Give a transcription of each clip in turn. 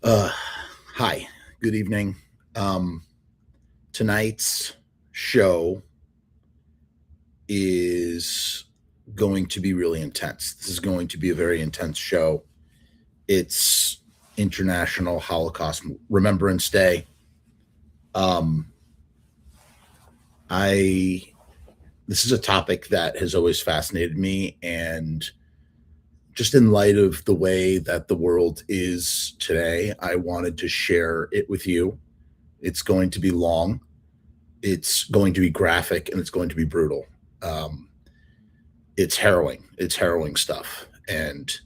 Uh, Hi, good evening. Um, Tonight's show is going to be really intense. This is going to be a very intense show. It's International Holocaust Remembrance Day. Um, I This is a topic that has always fascinated me, and just in light of the way that the world is today, I wanted to share it with you. It's going to be long, it's going to be graphic, and it's going to be brutal. Um, it's harrowing. It's harrowing stuff. And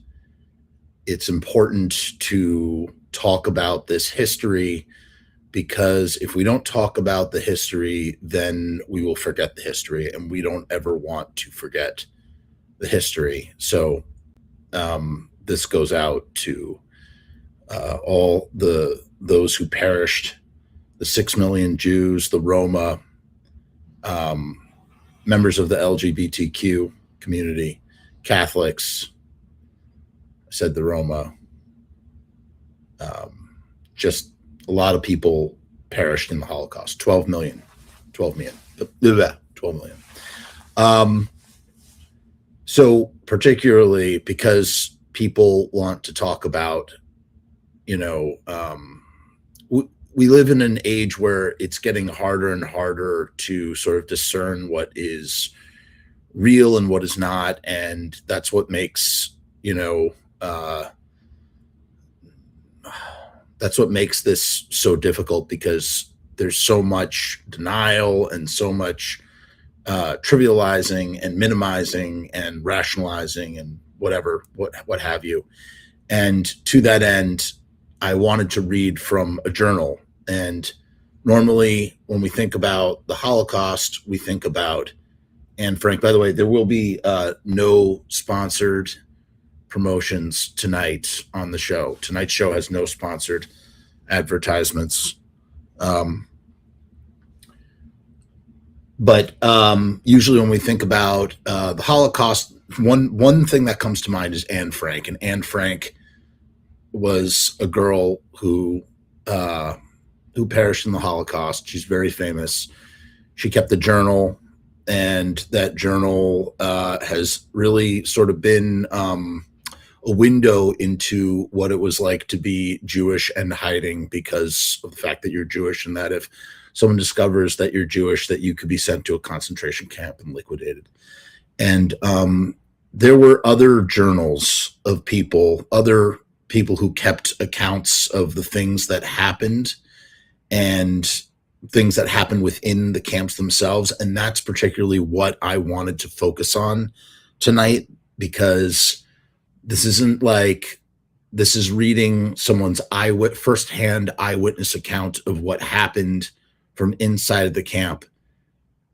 it's important to talk about this history because if we don't talk about the history, then we will forget the history, and we don't ever want to forget the history. So this goes out to all those who perished, the 6 million Jews, the Roma, members of the LGBTQ community, Catholics. I said the Roma. Just a lot of people perished in the Holocaust. 12 million. 12 million. So particularly because people want to talk about, we live in an age where it's getting harder and harder to sort of discern what is real and what is not. And that's what makes, that's what makes this so difficult, because there's so much denial and so much trivializing and minimizing and rationalizing and whatever, what have you. And to that end, I wanted to read from a journal. And normally when we think about the Holocaust, we think about Anne Frank. By the way, there will be no sponsored promotions tonight on the show. Tonight's show has no sponsored advertisements. But usually when we think about the Holocaust, one thing that comes to mind is Anne Frank. And Anne Frank was a girl who perished in the Holocaust. She's very famous. She kept a journal, and that journal has really sort of been a window into what it was like to be Jewish and hiding because of the fact that you're Jewish, and that if someone discovers that you're Jewish, that you could be sent to a concentration camp and liquidated. And there were other journals of other people who kept accounts of the things that happened and things that happened within the camps themselves. And that's particularly what I wanted to focus on tonight, because this isn't like, this is reading someone's firsthand eyewitness account of what happened from inside of the camp.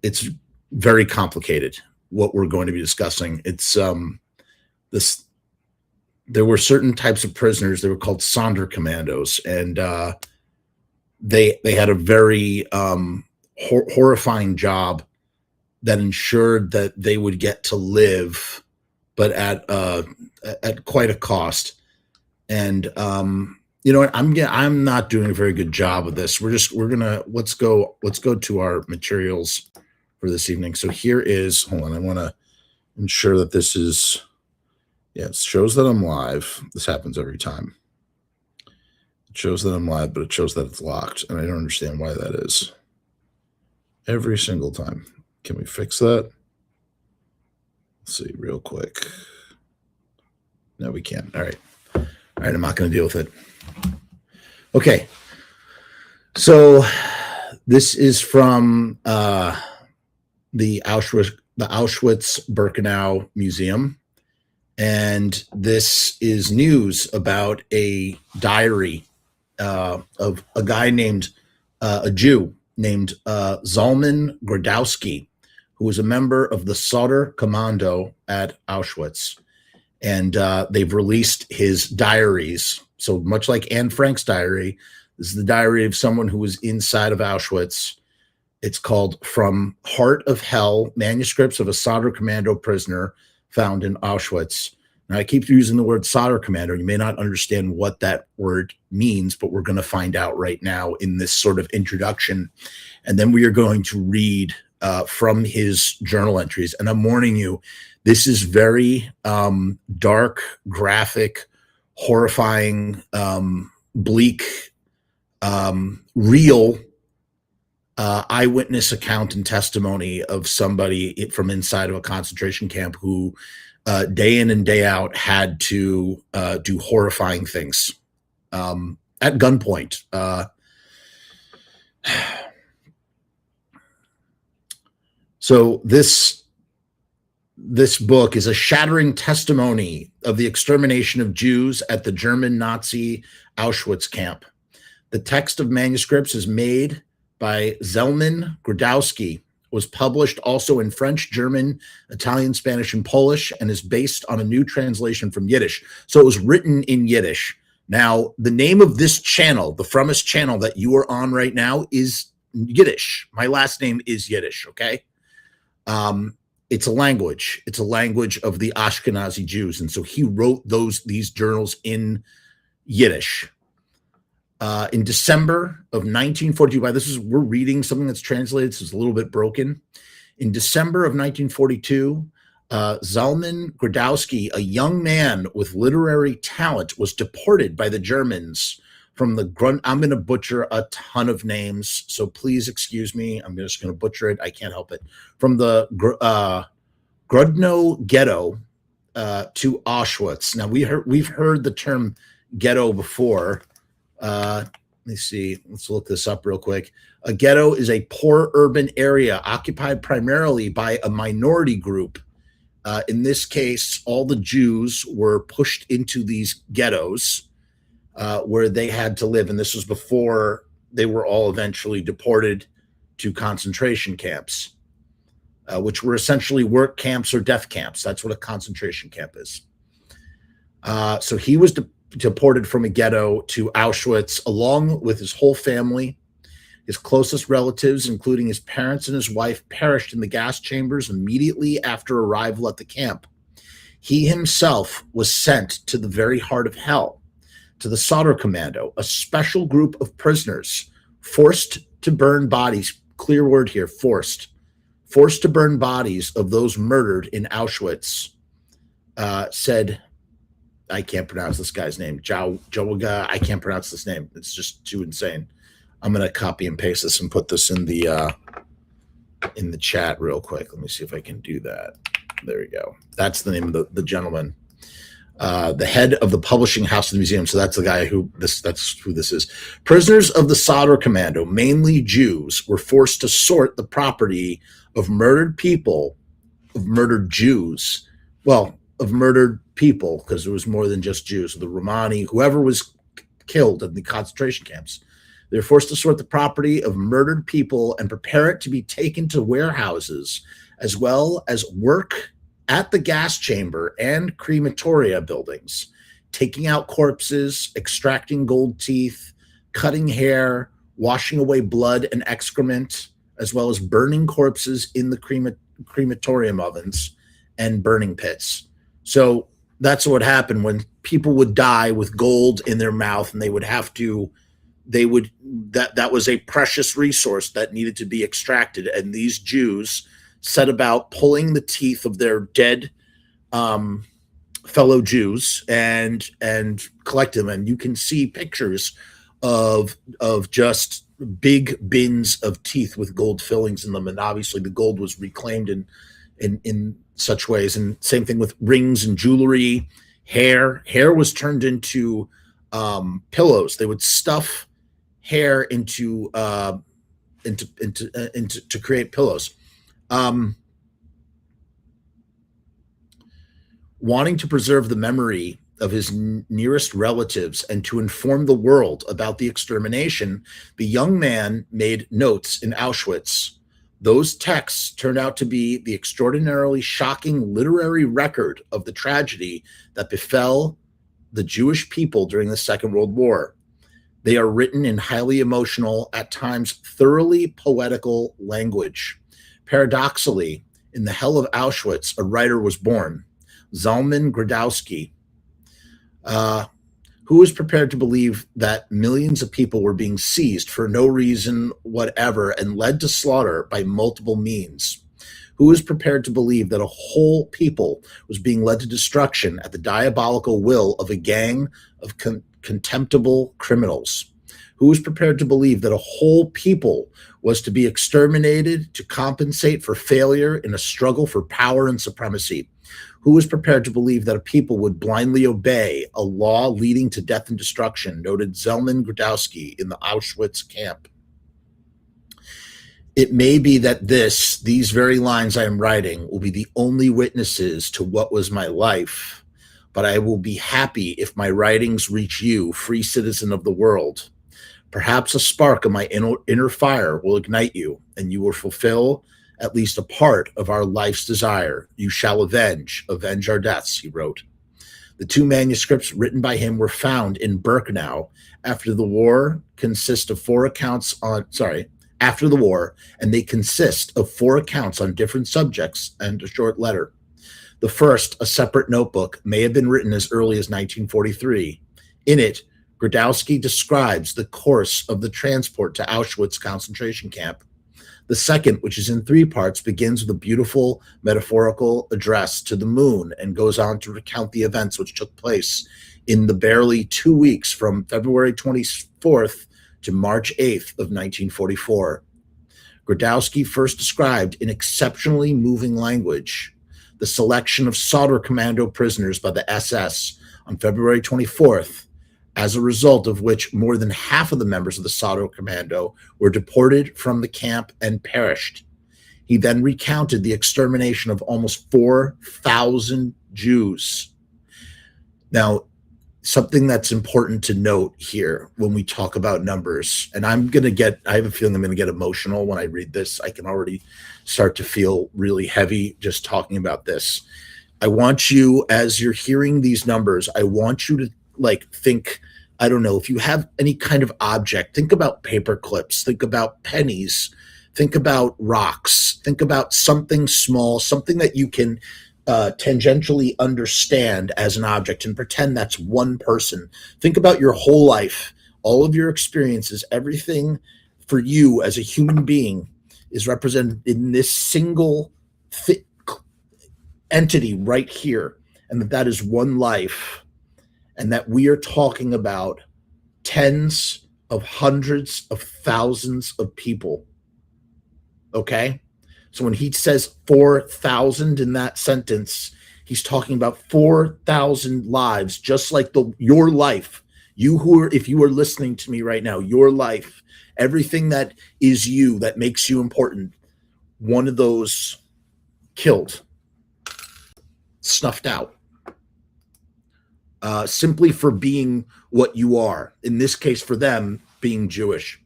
It's very complicated, what we're going to be discussing. It's there were certain types of prisoners. They were called Sonderkommandos, and they had a very horrifying job that ensured that they would get to live, but at quite a cost. And I'm not doing a very good job of this. Let's go to our materials for this evening. So here is, hold on, I want to ensure that this is, it shows that I'm live. This happens every time. It shows that I'm live, but it shows that it's locked, and I don't understand why that is. Every single time. Can we fix that? Let's see real quick. No, we can't. All right, I'm not going to deal with it. Okay. So this is from the Auschwitz Birkenau Museum. And this is news about a diary of a guy named, a Jew named Załmen Gradowski, who was a member of the Sonderkommando at Auschwitz. And they've released his diaries. So much like Anne Frank's diary, this is the diary of someone who was inside of Auschwitz. It's called From Heart of Hell, Manuscripts of a Sonderkommando Prisoner Found in Auschwitz. Now, I keep using the word Sonderkommando. You may not understand what that word means, but we're going to find out right now in this sort of introduction. And then we are going to read from his journal entries. And I'm warning you, this is very dark, graphic, horrifying, bleak, real eyewitness account and testimony of somebody from inside of a concentration camp who day in and day out had to do horrifying things at gunpoint. So this book is a shattering testimony of the extermination of Jews at the German Nazi Auschwitz camp. The text of manuscripts is made by Załmen Gradowski, was published also in French, German, Italian, Spanish, and Polish, and is based on a new translation from Yiddish. So it was written in Yiddish. Now, the name of this channel, the Frumess channel that you are on right now, is Yiddish. My last name is Yiddish, okay? It's a language. It's a language of the Ashkenazi Jews. And so he wrote these journals in Yiddish. In December of 1942, we're reading something that's translated, so it's a little bit broken. In December of 1942, Załmen Gradowski, a young man with literary talent, was deported by the Germans from the I'm going to butcher a ton of names, so please excuse me. I'm just going to butcher it. I can't help it. From the Grodno ghetto to Auschwitz. Now we've heard the term ghetto before. Let me see. Let's look this up real quick. A ghetto is a poor urban area occupied primarily by a minority group. In this case, all the Jews were pushed into these ghettos where they had to live. And this was before they were all eventually deported to concentration camps, which were essentially work camps or death camps. That's what a concentration camp is. So he was deported from a ghetto to Auschwitz along with his whole family. His closest relatives, including his parents and his wife, perished in the gas chambers immediately after arrival at the camp. He himself was sent to the very heart of hell, to the Sonderkommando, a special group of prisoners forced to burn bodies. Clear word here, forced to burn bodies of those murdered in Auschwitz, said, I can't pronounce this guy's name. Jadwiga, I can't pronounce this name. It's just too insane. I'm going to copy and paste this and put this in the chat real quick. Let me see if I can do that. There we go. That's the name of the gentleman. The head of the publishing house of the museum. So that's the guy that's who this is. Prisoners of the Sonderkommando, mainly Jews, were forced to sort the property of murdered people, of murdered Jews. Well, of murdered people, because there was more than just Jews. The Romani, whoever was killed in the concentration camps. They're forced to sort the property of murdered people and prepare it to be taken to warehouses, as well as work at the gas chamber and crematoria buildings, taking out corpses, extracting gold teeth, cutting hair, washing away blood and excrement, as well as burning corpses in the crematorium ovens and burning pits. So that's what happened when people would die with gold in their mouth, and that was a precious resource that needed to be extracted. And these Jews set about pulling the teeth of their dead fellow Jews and collect them. And you can see pictures of just big bins of teeth with gold fillings in them. And obviously the gold was reclaimed in such ways. And same thing with rings and jewelry. Hair was turned into pillows. They would stuff hair into to create pillows. Wanting to preserve the memory of his nearest relatives and to inform the world about the extermination, the young man made notes in Auschwitz. Those texts turned out to be the extraordinarily shocking literary record of the tragedy that befell the Jewish people during the Second World War. They are written in highly emotional, at times thoroughly poetical language. Paradoxically, in the hell of Auschwitz, a writer was born. Załmen Gradowski, who was prepared to believe that millions of people were being seized for no reason whatever and led to slaughter by multiple means? Who was prepared to believe that a whole people was being led to destruction at the diabolical will of a gang of contemptible criminals? Who was prepared to believe that a whole people was to be exterminated to compensate for failure in a struggle for power and supremacy? Who was prepared to believe that a people would blindly obey a law leading to death and destruction, noted Załmen Gradowski in the Auschwitz camp? It may be that these very lines I am writing will be the only witnesses to what was my life, but I will be happy if my writings reach you, free citizen of the world. Perhaps a spark of my inner fire will ignite you, and you will fulfill at least a part of our life's desire. You shall avenge our deaths, he wrote. The two manuscripts written by him were found in Birkenau after the war, and they consist of 4 accounts on different subjects and a short letter. The first, a separate notebook, may have been written as early as 1943. In it, Gradowski describes the course of the transport to Auschwitz concentration camp. The second, which is in 3 parts, begins with a beautiful metaphorical address to the moon and goes on to recount the events which took place in the barely 2 weeks from February 24th to March 8th of 1944. Gradowski first described in exceptionally moving language the selection of Sonderkommando prisoners by the SS on February 24th, as a result of which more than half of the members of the Sonderkommando were deported from the camp and perished. He then recounted the extermination of almost 4,000 Jews. Now, something that's important to note here when we talk about numbers, and I have a feeling I'm going to get emotional when I read this. I can already start to feel really heavy just talking about this. I want you, as you're hearing these numbers, I want you to think, I don't know, if you have any kind of object, think about paper clips, think about pennies, think about rocks, think about something small, something that you can tangentially understand as an object, and pretend that's one person. Think about your whole life, all of your experiences, everything for you as a human being is represented in this single entity right here, and that is one life. And that we are talking about tens of hundreds of thousands of people. Okay? So when he says 4,000 in that sentence, he's talking about 4,000 lives, just like your life. If you are listening to me right now, your life, everything that is you, that makes you important, one of those killed, snuffed out. Simply for being what you are, in this case for them, being Jewish.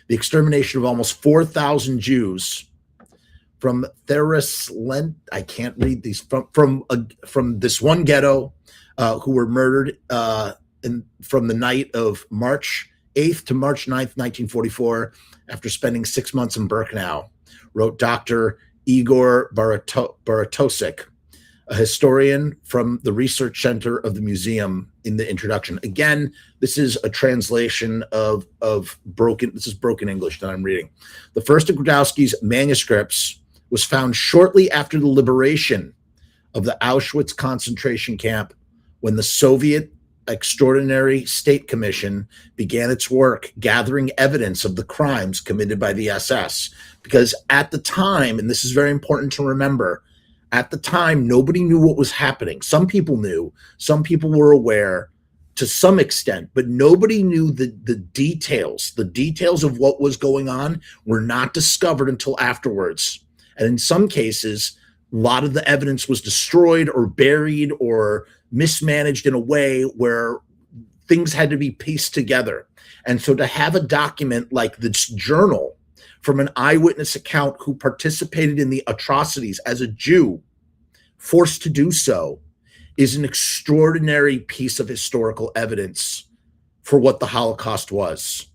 The extermination of almost 4,000 Jews from I can't read these, from this one ghetto who were murdered from the night of March 8th to March 9th, 1944, after spending 6 months in Birkenau, wrote Dr. Igor Baratosik, a historian from the research center of the museum, in the introduction. Again, this is a translation of broken English that I'm reading. The first of Gradowski's manuscripts was found shortly after the liberation of the Auschwitz concentration camp, when the Soviet Extraordinary State Commission began its work gathering evidence of the crimes committed by the SS. Because at the time, and this is very important to remember, at the time, nobody knew what was happening. Some people knew, some people were aware to some extent, but nobody knew the details. The details of what was going on were not discovered until afterwards. And in some cases, a lot of the evidence was destroyed or buried or mismanaged in a way where things had to be pieced together. And so to have a document like this journal from an eyewitness account who participated in the atrocities as a Jew, forced to do so, is an extraordinary piece of historical evidence for what the Holocaust was.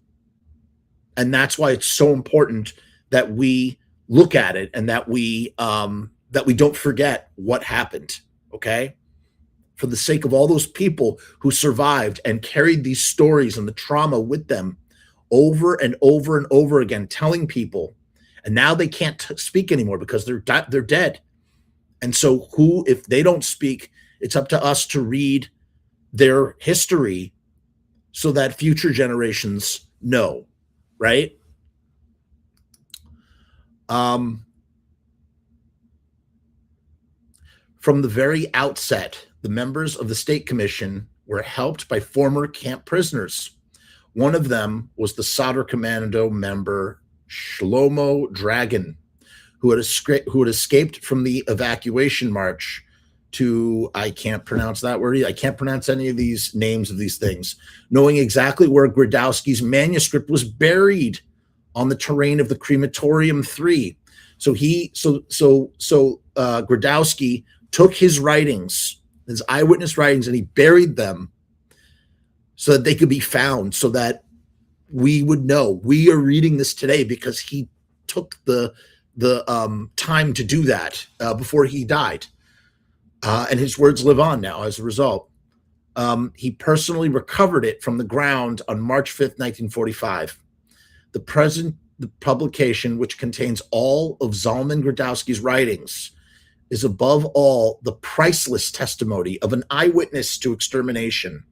And that's why it's so important that we look at it and that we don't forget what happened. Okay? for the sake of all those people who survived and carried these stories and the trauma with them over and over and over again, telling people, and now they can't speak anymore because they're dead. And so if they don't speak, it's up to us to read their history so that future generations know, right? From the very outset, the members of the State Commission were helped by former camp prisoners. One of them was the Sonderkommando member Shlomo Dragon, who had escaped from the evacuation march to, I can't pronounce that word. I can't pronounce any of these names of these things, knowing exactly where Gradowski's manuscript was buried on the terrain of the crematorium 3. So Gradowski took his writings, his eyewitness writings, and he buried them so that they could be found, so that we would know. We are reading this today because he took the time to do that before he died. And his words live on now as a result. He personally recovered it from the ground on March 5th, 1945. The publication, which contains all of Załmen Gradowski's writings, is above all the priceless testimony of an eyewitness to extermination,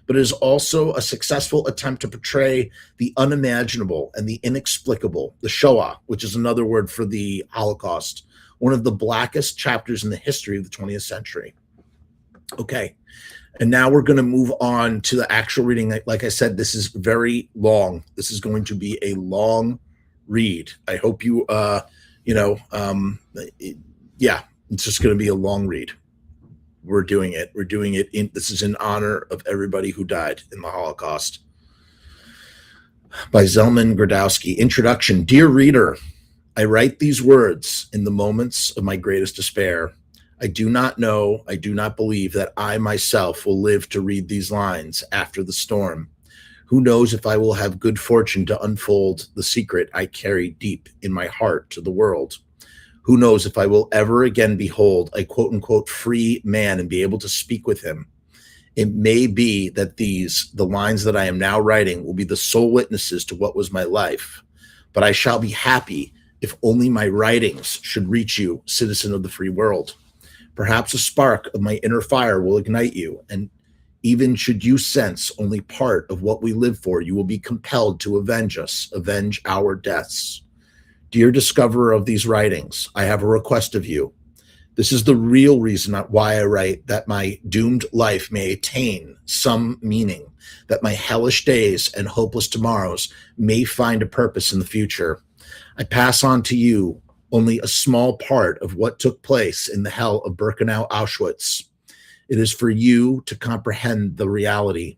but it is also a successful attempt to portray the unimaginable and the inexplicable, the Shoah, which is another word for the Holocaust, one of the blackest chapters in the history of the 20th century. Okay, and now we're going to move on to the actual reading. Like I said, this is very long. This is going to be a long read. I hope you, it's just going to be a long read. We're doing it. This is in honor of everybody who died in the Holocaust. By Załmen Gradowski. Introduction. Dear reader, I write these words in the moments of my greatest despair. I do not believe that I myself will live to read these lines after the storm. Who knows if I will have good fortune to unfold the secret I carry deep in my heart to the world. Who knows if I will ever again behold a quote-unquote free man and be able to speak with him. It may be that the lines that I am now writing will be the sole witnesses to what was my life, but I shall be happy if only my writings should reach you, citizen of the free world. Perhaps a spark of my inner fire will ignite you, and even should you sense only part of what we live for, you will be compelled to avenge us, avenge our deaths. Dear discoverer of these writings, I have a request of you. This is the real reason why I write, that my doomed life may attain some meaning, that my hellish days and hopeless tomorrows may find a purpose in the future. I pass on to you only a small part of what took place in the hell of Birkenau, Auschwitz. It is for you to comprehend the reality.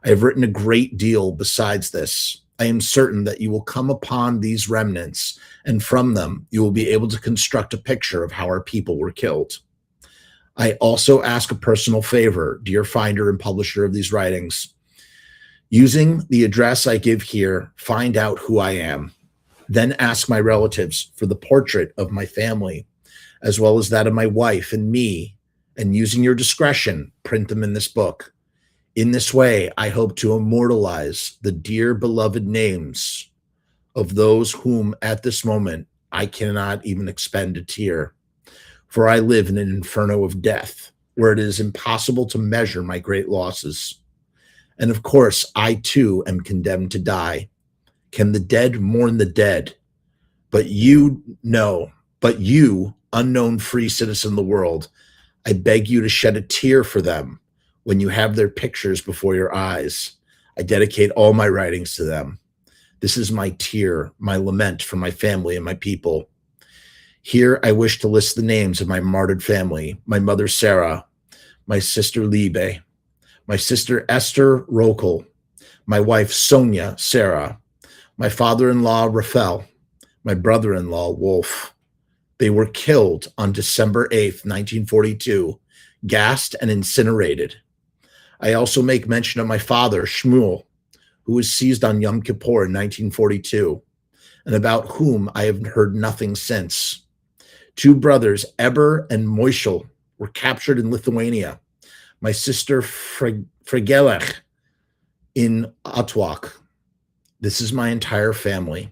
I have written a great deal besides this. I am certain that you will come upon these remnants, and from them you will be able to construct a picture of how our people were killed. I also ask a personal favor, dear finder and publisher of these writings. Using the address I give here, find out who I am. Then ask my relatives for the portrait of my family, as well as that of my wife and me, and using your discretion, print them in this book. In this way, I hope to immortalize the dear beloved names of those whom at this moment I cannot even expend a tear. For I live in an inferno of death, where it is impossible to measure my great losses. And of course, I too am condemned to die. Can the dead mourn the dead? But you, unknown free citizen of the world, I beg you to shed a tear for them when you have their pictures before your eyes. I dedicate all my writings to them. This is my tear, my lament for my family and my people. Here I wish to list the names of my martyred family: my mother Sarah, my sister Liebe, my sister Esther Rokel, my wife Sonia Sarah, my father-in-law Raphael, my brother-in-law Wolf. They were killed on December 8th, 1942, gassed and incinerated. I also make mention of my father, Shmuel, who was seized on Yom Kippur in 1942, and about whom I have heard nothing since. Two brothers, Eber and Moishel, were captured in Lithuania. my sister Fregelech in Atwak. This is my entire family.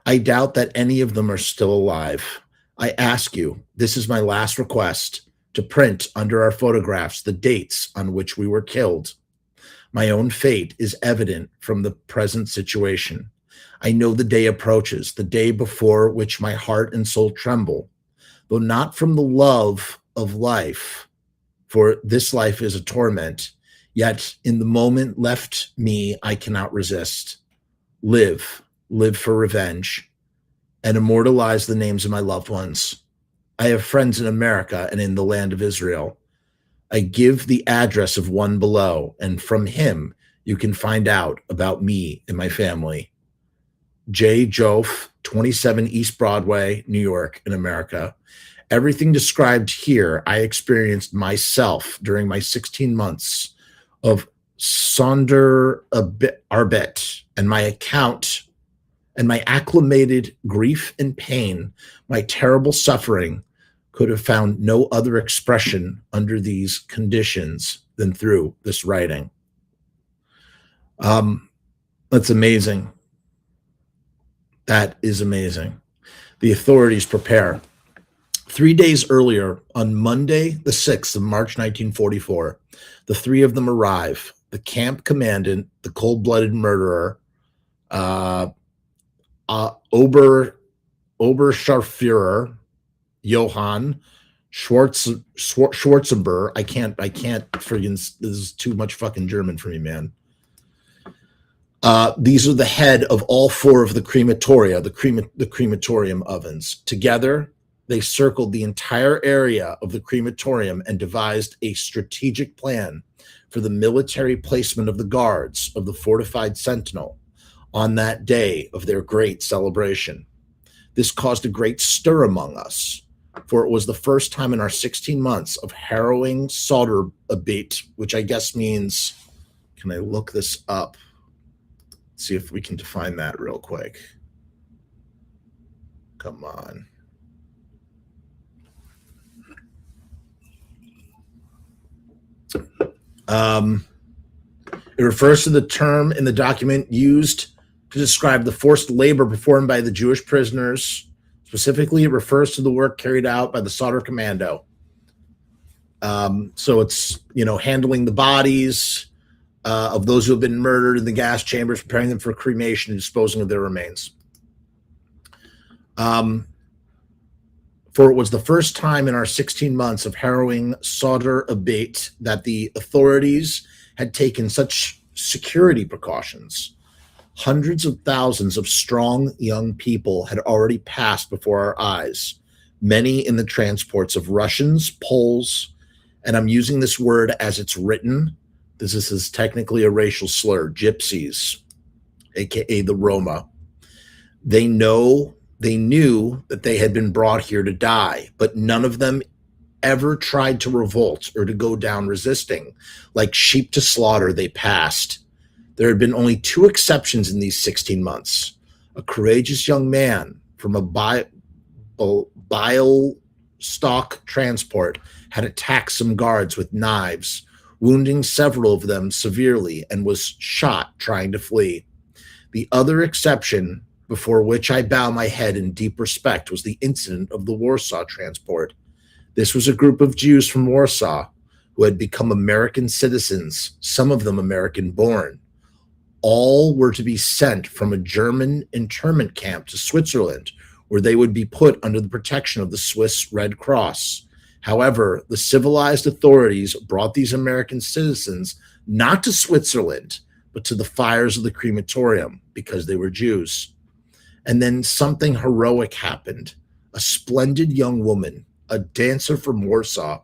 I doubt that any of them are still alive. I ask you, this is my last request, to print under our photographs the dates on which we were killed. My own fate is evident from the present situation. I know the day approaches, the day before which my heart and soul tremble, though not from the love of life, for this life is a torment, yet in the moment left me, I cannot resist. Live for revenge, and immortalize the names of my loved ones. I have friends in America and in the land of Israel. I give the address of one below, and from him you can find out about me and my family. J. Joffe, 27 East Broadway, New York, in America. Everything described here I experienced myself during my 16 months of Sonderarbeit, and my account and my acclimated grief and pain, my terrible suffering, could have found no other expression under these conditions than through this writing. That's amazing. That is amazing. The authorities prepare. 3 days earlier, on Monday, the 6th of March, 1944, the three of them arrive. The camp commandant, the cold-blooded murderer, Oberscharführer Johann Schwarzenberg. I can't friggin', this is too much fucking German for me, man. These are the head of all four of the crematoria, the crematorium ovens. Together, they circled the entire area of the crematorium and devised a strategic plan for the military placement of the guards of the fortified Sentinel on that day of their great celebration. This caused a great stir among us, for it was the first time in our 16 months of harrowing Sonderarbeit, which I guess means, can I look this up? See if we can define that real quick. Come on. It refers to the term in the document used to describe the forced labor performed by the Jewish prisoners. Specifically, it refers to the work carried out by the Sonderkommando. So it's, handling the bodies of those who have been murdered in the gas chambers, preparing them for cremation and disposing of their remains. For it was the first time in our 16 months of harrowing Sonderarbeit that the authorities had taken such security precautions. Hundreds of thousands of strong young people had already passed before our eyes, many in the transports of Russians, Poles, and I'm using this word as it's written. This is technically a racial slur, gypsies, aka the Roma. They knew that they had been brought here to die, but none of them ever tried to revolt or to go down resisting. Like sheep to slaughter, they passed. There had been only two exceptions in these 16 months. A courageous young man from a bile-stock transport had attacked some guards with knives, wounding several of them severely, and was shot trying to flee. The other exception, before which I bow my head in deep respect, was the incident of the Warsaw transport. This was a group of Jews from Warsaw who had become American citizens, some of them American-born. All were to be sent from a German internment camp to Switzerland, where they would be put under the protection of the Swiss Red Cross. However, the civilized authorities brought these American citizens not to Switzerland, but to the fires of the crematorium because they were Jews. And then something heroic happened. A splendid young woman, a dancer from Warsaw,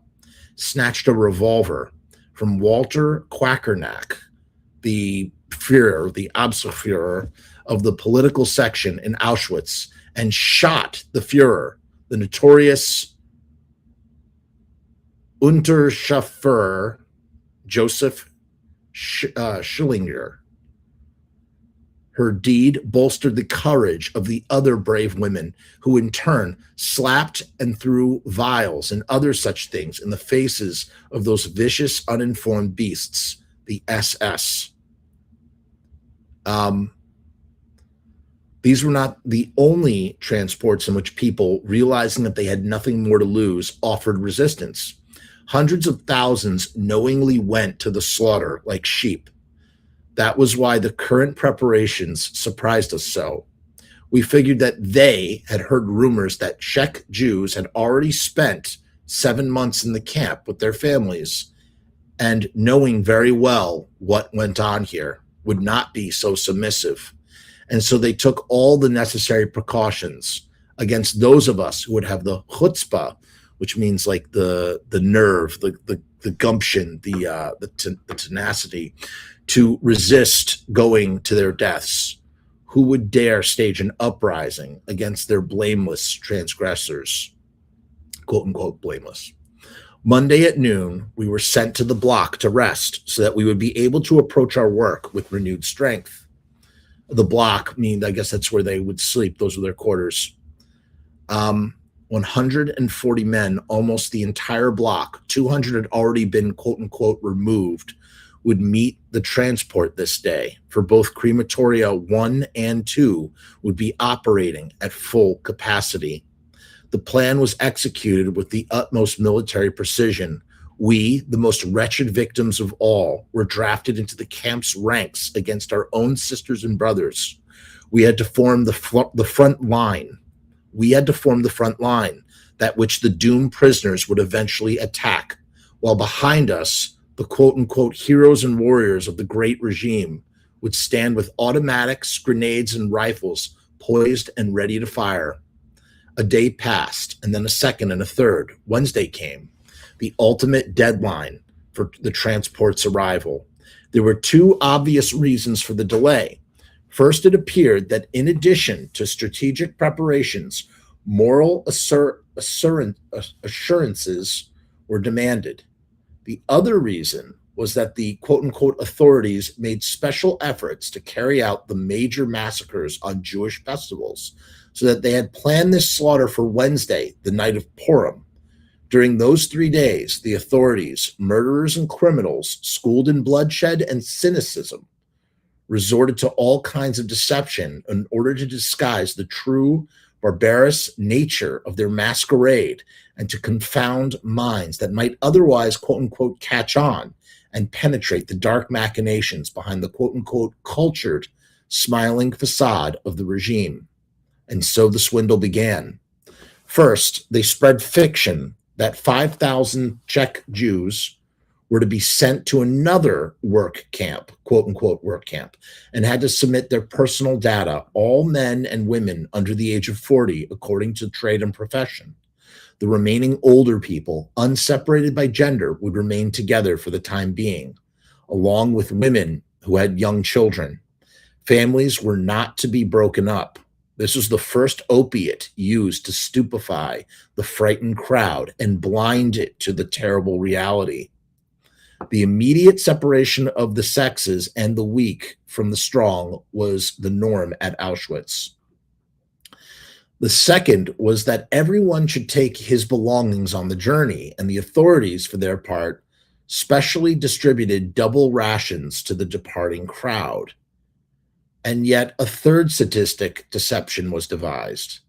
snatched a revolver from Walter Quackernack, the Führer, the Abwehrführer of the political section in Auschwitz, and shot the Führer, the notorious Unterscharführer Joseph Schillinger. Her deed bolstered the courage of the other brave women who in turn slapped and threw vials and other such things in the faces of those vicious, uninformed beasts, the SS. These were not the only transports in which people, realizing that they had nothing more to lose, offered resistance. Hundreds of thousands knowingly went to the slaughter like sheep. That was why the current preparations surprised us so. We figured that they had heard rumors that Czech Jews had already spent 7 months in the camp with their families, and knowing very well what went on here, would not be so submissive. And so they took all the necessary precautions against those of us who would have the chutzpah, which means like the nerve, the gumption, the tenacity to resist going to their deaths. Who would dare stage an uprising against their blameless transgressors? Quote unquote, blameless. Monday at noon, we were sent to the block to rest so that we would be able to approach our work with renewed strength. The block means, I guess that's where they would sleep. Those were their quarters. 140 men, almost the entire block, 200 had already been, quote unquote, removed, would meet the transport this day, for both crematoria 1 and 2 would be operating at full capacity. The plan was executed with the utmost military precision. We, the most wretched victims of all, were drafted into the camp's ranks against our own sisters and brothers. We had to form the front line. We had to form the front line, that which the doomed prisoners would eventually attack, while behind us, the quote-unquote heroes and warriors of the great regime would stand with automatics, grenades, and rifles poised and ready to fire. A day passed, and then a second and a third. Wednesday came, the ultimate deadline for the transport's arrival. There were two obvious reasons for the delay. First, it appeared that in addition to strategic preparations, moral assurances were demanded. The other reason was that the quote-unquote authorities made special efforts to carry out the major massacres on Jewish festivals, so that they had planned this slaughter for Wednesday, the night of Purim. During those 3 days, the authorities, murderers and criminals, schooled in bloodshed and cynicism, resorted to all kinds of deception in order to disguise the true barbarous nature of their masquerade and to confound minds that might otherwise, quote-unquote, catch on and penetrate the dark machinations behind the, quote-unquote, cultured, smiling facade of the regime. And so the swindle began. First, they spread fiction that 5,000 Czech Jews were to be sent to another work camp, quote-unquote work camp, and had to submit their personal data, all men and women under the age of 40, according to trade and profession. The remaining older people, unseparated by gender, would remain together for the time being, along with women who had young children. Families were not to be broken up. This was the first opiate used to stupefy the frightened crowd and blind it to the terrible reality. The immediate separation of the sexes and the weak from the strong was the norm at Auschwitz. The second was that everyone should take his belongings on the journey, and the authorities, for their part, specially distributed double rations to the departing crowd. And yet a third sadistic deception was devised.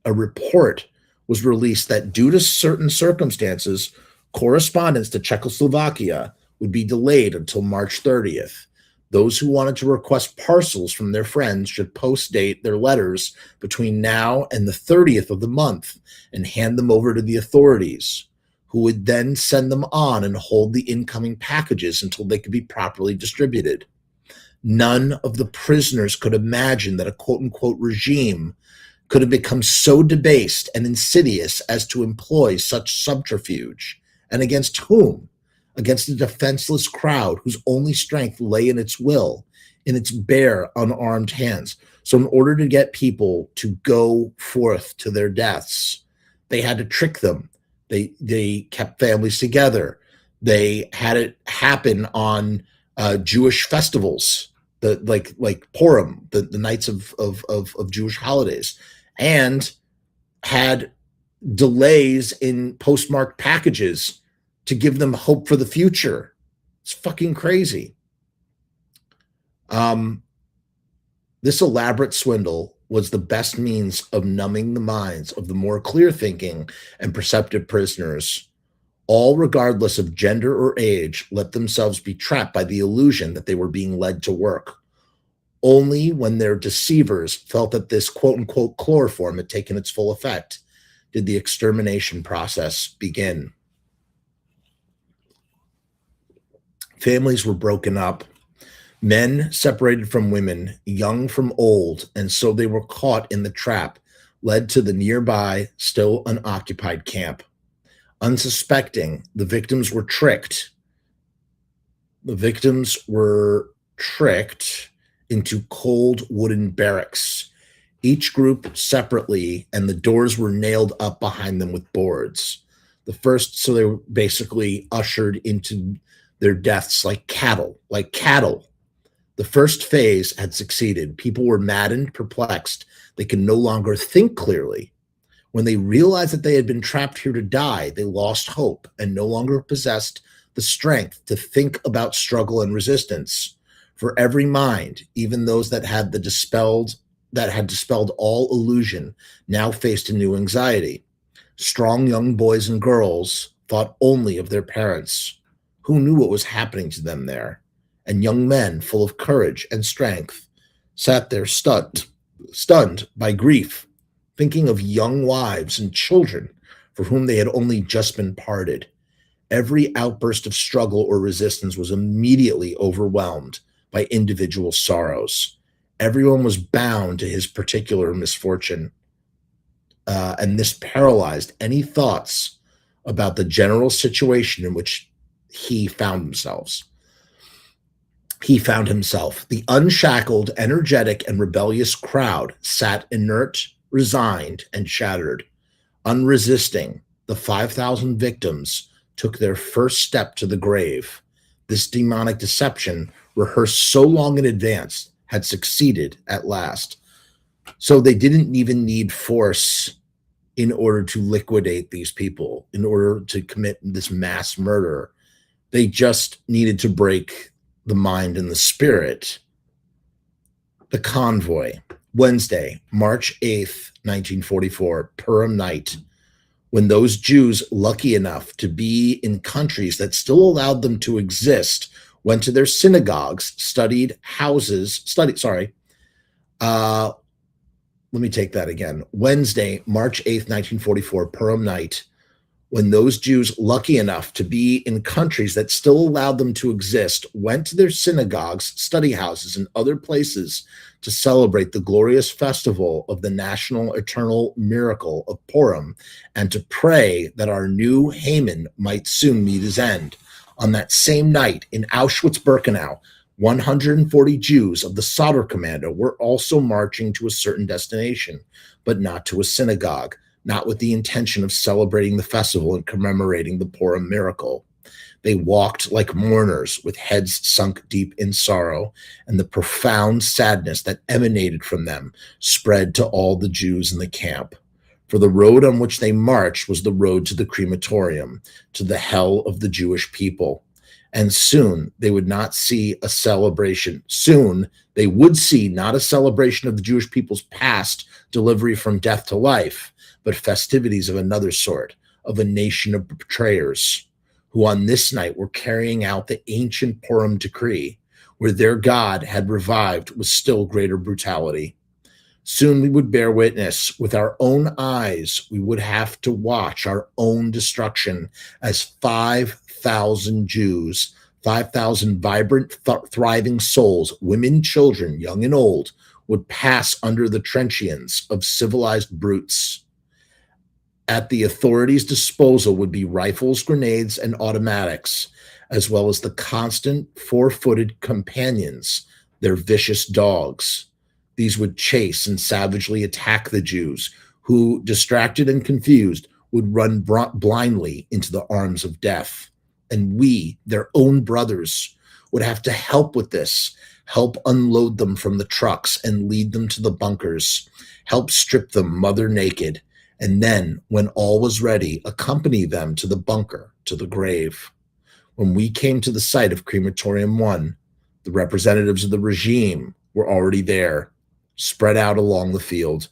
A report was released that due to certain circumstances, correspondence to Czechoslovakia would be delayed until March 30th. Those who wanted to request parcels from their friends should post-date their letters between now and the 30th of the month and hand them over to the authorities, who would then send them on and hold the incoming packages until they could be properly distributed. None of the prisoners could imagine that a quote-unquote regime could have become so debased and insidious as to employ such subterfuge. And against whom? Against a defenseless crowd whose only strength lay in its will, in its bare, unarmed hands. So in order to get people to go forth to their deaths, they had to trick them. They kept families together. They had it happen on Jewish festivals. the like Purim, the nights of Jewish holidays, and had delays in postmarked packages to give them hope for the future. It's fucking crazy. This elaborate swindle was the best means of numbing the minds of the more clear-thinking and perceptive prisoners. All, regardless of gender or age, let themselves be trapped by the illusion that they were being led to work. Only when their deceivers felt that this quote-unquote chloroform had taken its full effect did the extermination process begin. Families were broken up, men separated from women, young from old, and so they were caught in the trap, led to the nearby, still unoccupied camp. Unsuspecting, the victims were tricked. The victims were tricked into cold wooden barracks, each group separately, and the doors were nailed up behind them with boards. So they were basically ushered into their deaths like cattle. The first phase had succeeded. People were maddened, perplexed. They could no longer think clearly. When they realized that they had been trapped here to die, they lost hope and no longer possessed the strength to think about struggle and resistance. For every mind, even those that had dispelled all illusion, now faced a new anxiety. Strong young boys and girls thought only of their parents. Who knew what was happening to them there? And young men, full of courage and strength, sat there stunned by grief, thinking of young wives and children for whom they had only just been parted. Every outburst of struggle or resistance was immediately overwhelmed by individual sorrows. Everyone was bound to his particular misfortune, and this paralyzed any thoughts about the general situation in which he found himself. The unshackled, energetic, and rebellious crowd sat inert, resigned, and shattered. Unresisting, the 5,000 victims took their first step to the grave. This demonic deception, rehearsed so long in advance, had succeeded at last. So they didn't even need force in order to liquidate these people, in order to commit this mass murder. They just needed to break the mind and the spirit. The convoy. Wednesday, March 8th, 1944, Purim night, when those Jews lucky enough to be in countries that still allowed them to exist went to their synagogues, let me take that again. Wednesday, March 8th, 1944, Purim night, when those Jews lucky enough to be in countries that still allowed them to exist went to their synagogues, study houses, and other places to celebrate the glorious festival of the national eternal miracle of Purim and to pray that our new Haman might soon meet his end. On that same night in Auschwitz Birkenau, 140 Jews of the Sonderkommando were also marching to a certain destination, but not to a synagogue, not with the intention of celebrating the festival and commemorating the Purim miracle. They walked like mourners with heads sunk deep in sorrow, and the profound sadness that emanated from them spread to all the Jews in the camp. For the road on which they marched was the road to the crematorium, to the hell of the Jewish people. And soon they would not see a celebration. Soon they would see not a celebration of the Jewish people's past delivery from death to life, but festivities of another sort, of a nation of betrayers, who on this night were carrying out the ancient Purim decree, where their God had revived with still greater brutality. Soon we would bear witness with our own eyes. We would have to watch our own destruction as 5,000 Jews, 5,000 vibrant, thriving souls, women, children, young and old, would pass under the truncheons of civilized brutes. At the authorities' disposal would be rifles, grenades, and automatics, as well as the constant four-footed companions, their vicious dogs. These would chase and savagely attack the Jews, who, distracted and confused, would run blindly into the arms of death. And we, their own brothers, would have to help with this, help unload them from the trucks and lead them to the bunkers, help strip them mother naked, and then, when all was ready, accompany them to the bunker, to the grave. When we came to the site of Crematorium 1, the representatives of the regime were already there, spread out along the field.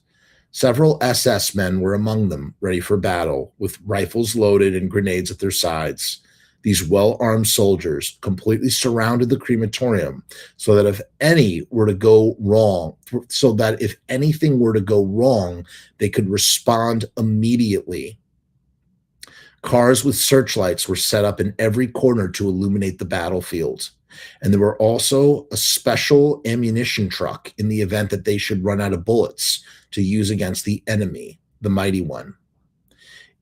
Several SS men were among them, ready for battle, with rifles loaded and grenades at their sides. These well-armed soldiers completely surrounded the crematorium so that if anything were to go wrong, they could respond immediately. Cars with searchlights were set up in every corner to illuminate the battlefield. And there were also a special ammunition truck in the event that they should run out of bullets to use against the enemy, the mighty one.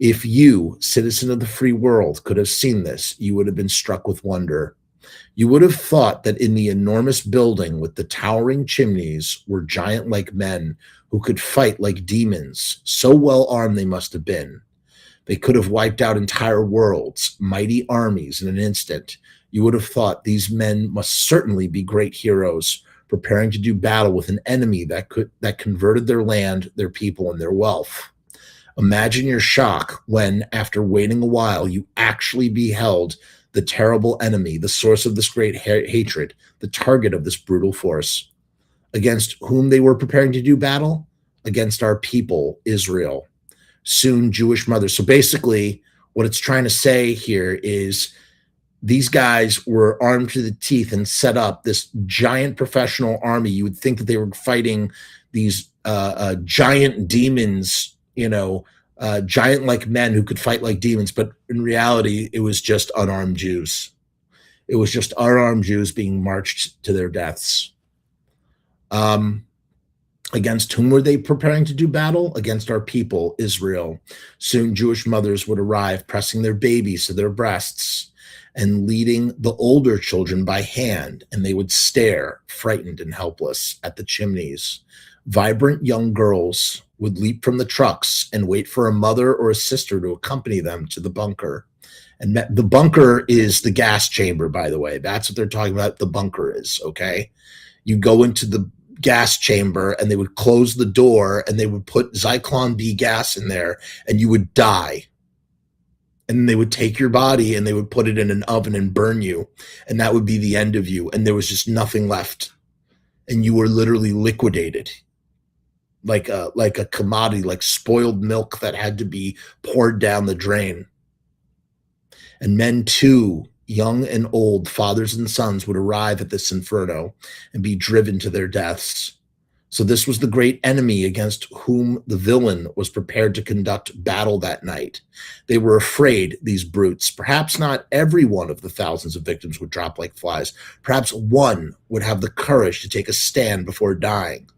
If you, citizen of the free world, could have seen this, you would have been struck with wonder. You would have thought that in the enormous building with the towering chimneys were giant-like men who could fight like demons, so well armed they must have been. They could have wiped out entire worlds, mighty armies in an instant. You would have thought these men must certainly be great heroes, preparing to do battle with an enemy that converted their land, their people, and their wealth. Imagine your shock when, after waiting a while, you actually beheld the terrible enemy, the source of this great hatred, the target of this brutal force. Against whom they were preparing to do battle? Against our people, Israel. Soon, Jewish mothers. So basically, what it's trying to say here is these guys were armed to the teeth and set up this giant professional army. You would think that they were fighting these giant demons, giant-like men who could fight like demons. But in reality, it was just unarmed Jews. It was just unarmed Jews being marched to their deaths. Against whom were they preparing to do battle? Against our people, Israel. Soon Jewish mothers would arrive, pressing their babies to their breasts and leading the older children by hand, and they would stare, frightened and helpless, at the chimneys. Vibrant young girls would leap from the trucks and wait for a mother or a sister to accompany them to the bunker. And the bunker is the gas chamber, by the way. That's what they're talking about. The bunker is, okay? You go into the gas chamber and they would close the door and they would put Zyklon B gas in there and you would die. And they would take your body and they would put it in an oven and burn you. And that would be the end of you. And there was just nothing left. And you were literally liquidated. Like a commodity, like spoiled milk that had to be poured down the drain. And men too, young and old, fathers and sons, would arrive at this inferno and be driven to their deaths. So this was the great enemy against whom the villain was prepared to conduct battle that night. They were afraid, these brutes. Perhaps not every one of the thousands of victims would drop like flies. Perhaps one would have the courage to take a stand before dying.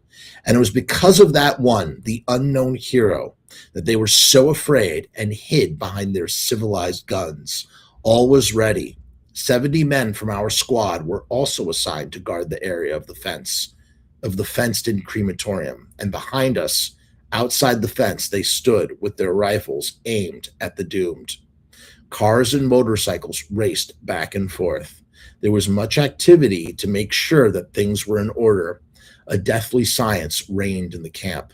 And it was because of that one, the unknown hero, that they were so afraid and hid behind their civilized guns. All was ready. 70 men from our squad were also assigned to guard the area of the fence, of the fenced-in crematorium. And behind us, outside the fence, they stood with their rifles aimed at the doomed. Cars and motorcycles raced back and forth. There was much activity to make sure that things were in order. A deathly silence reigned in the camp.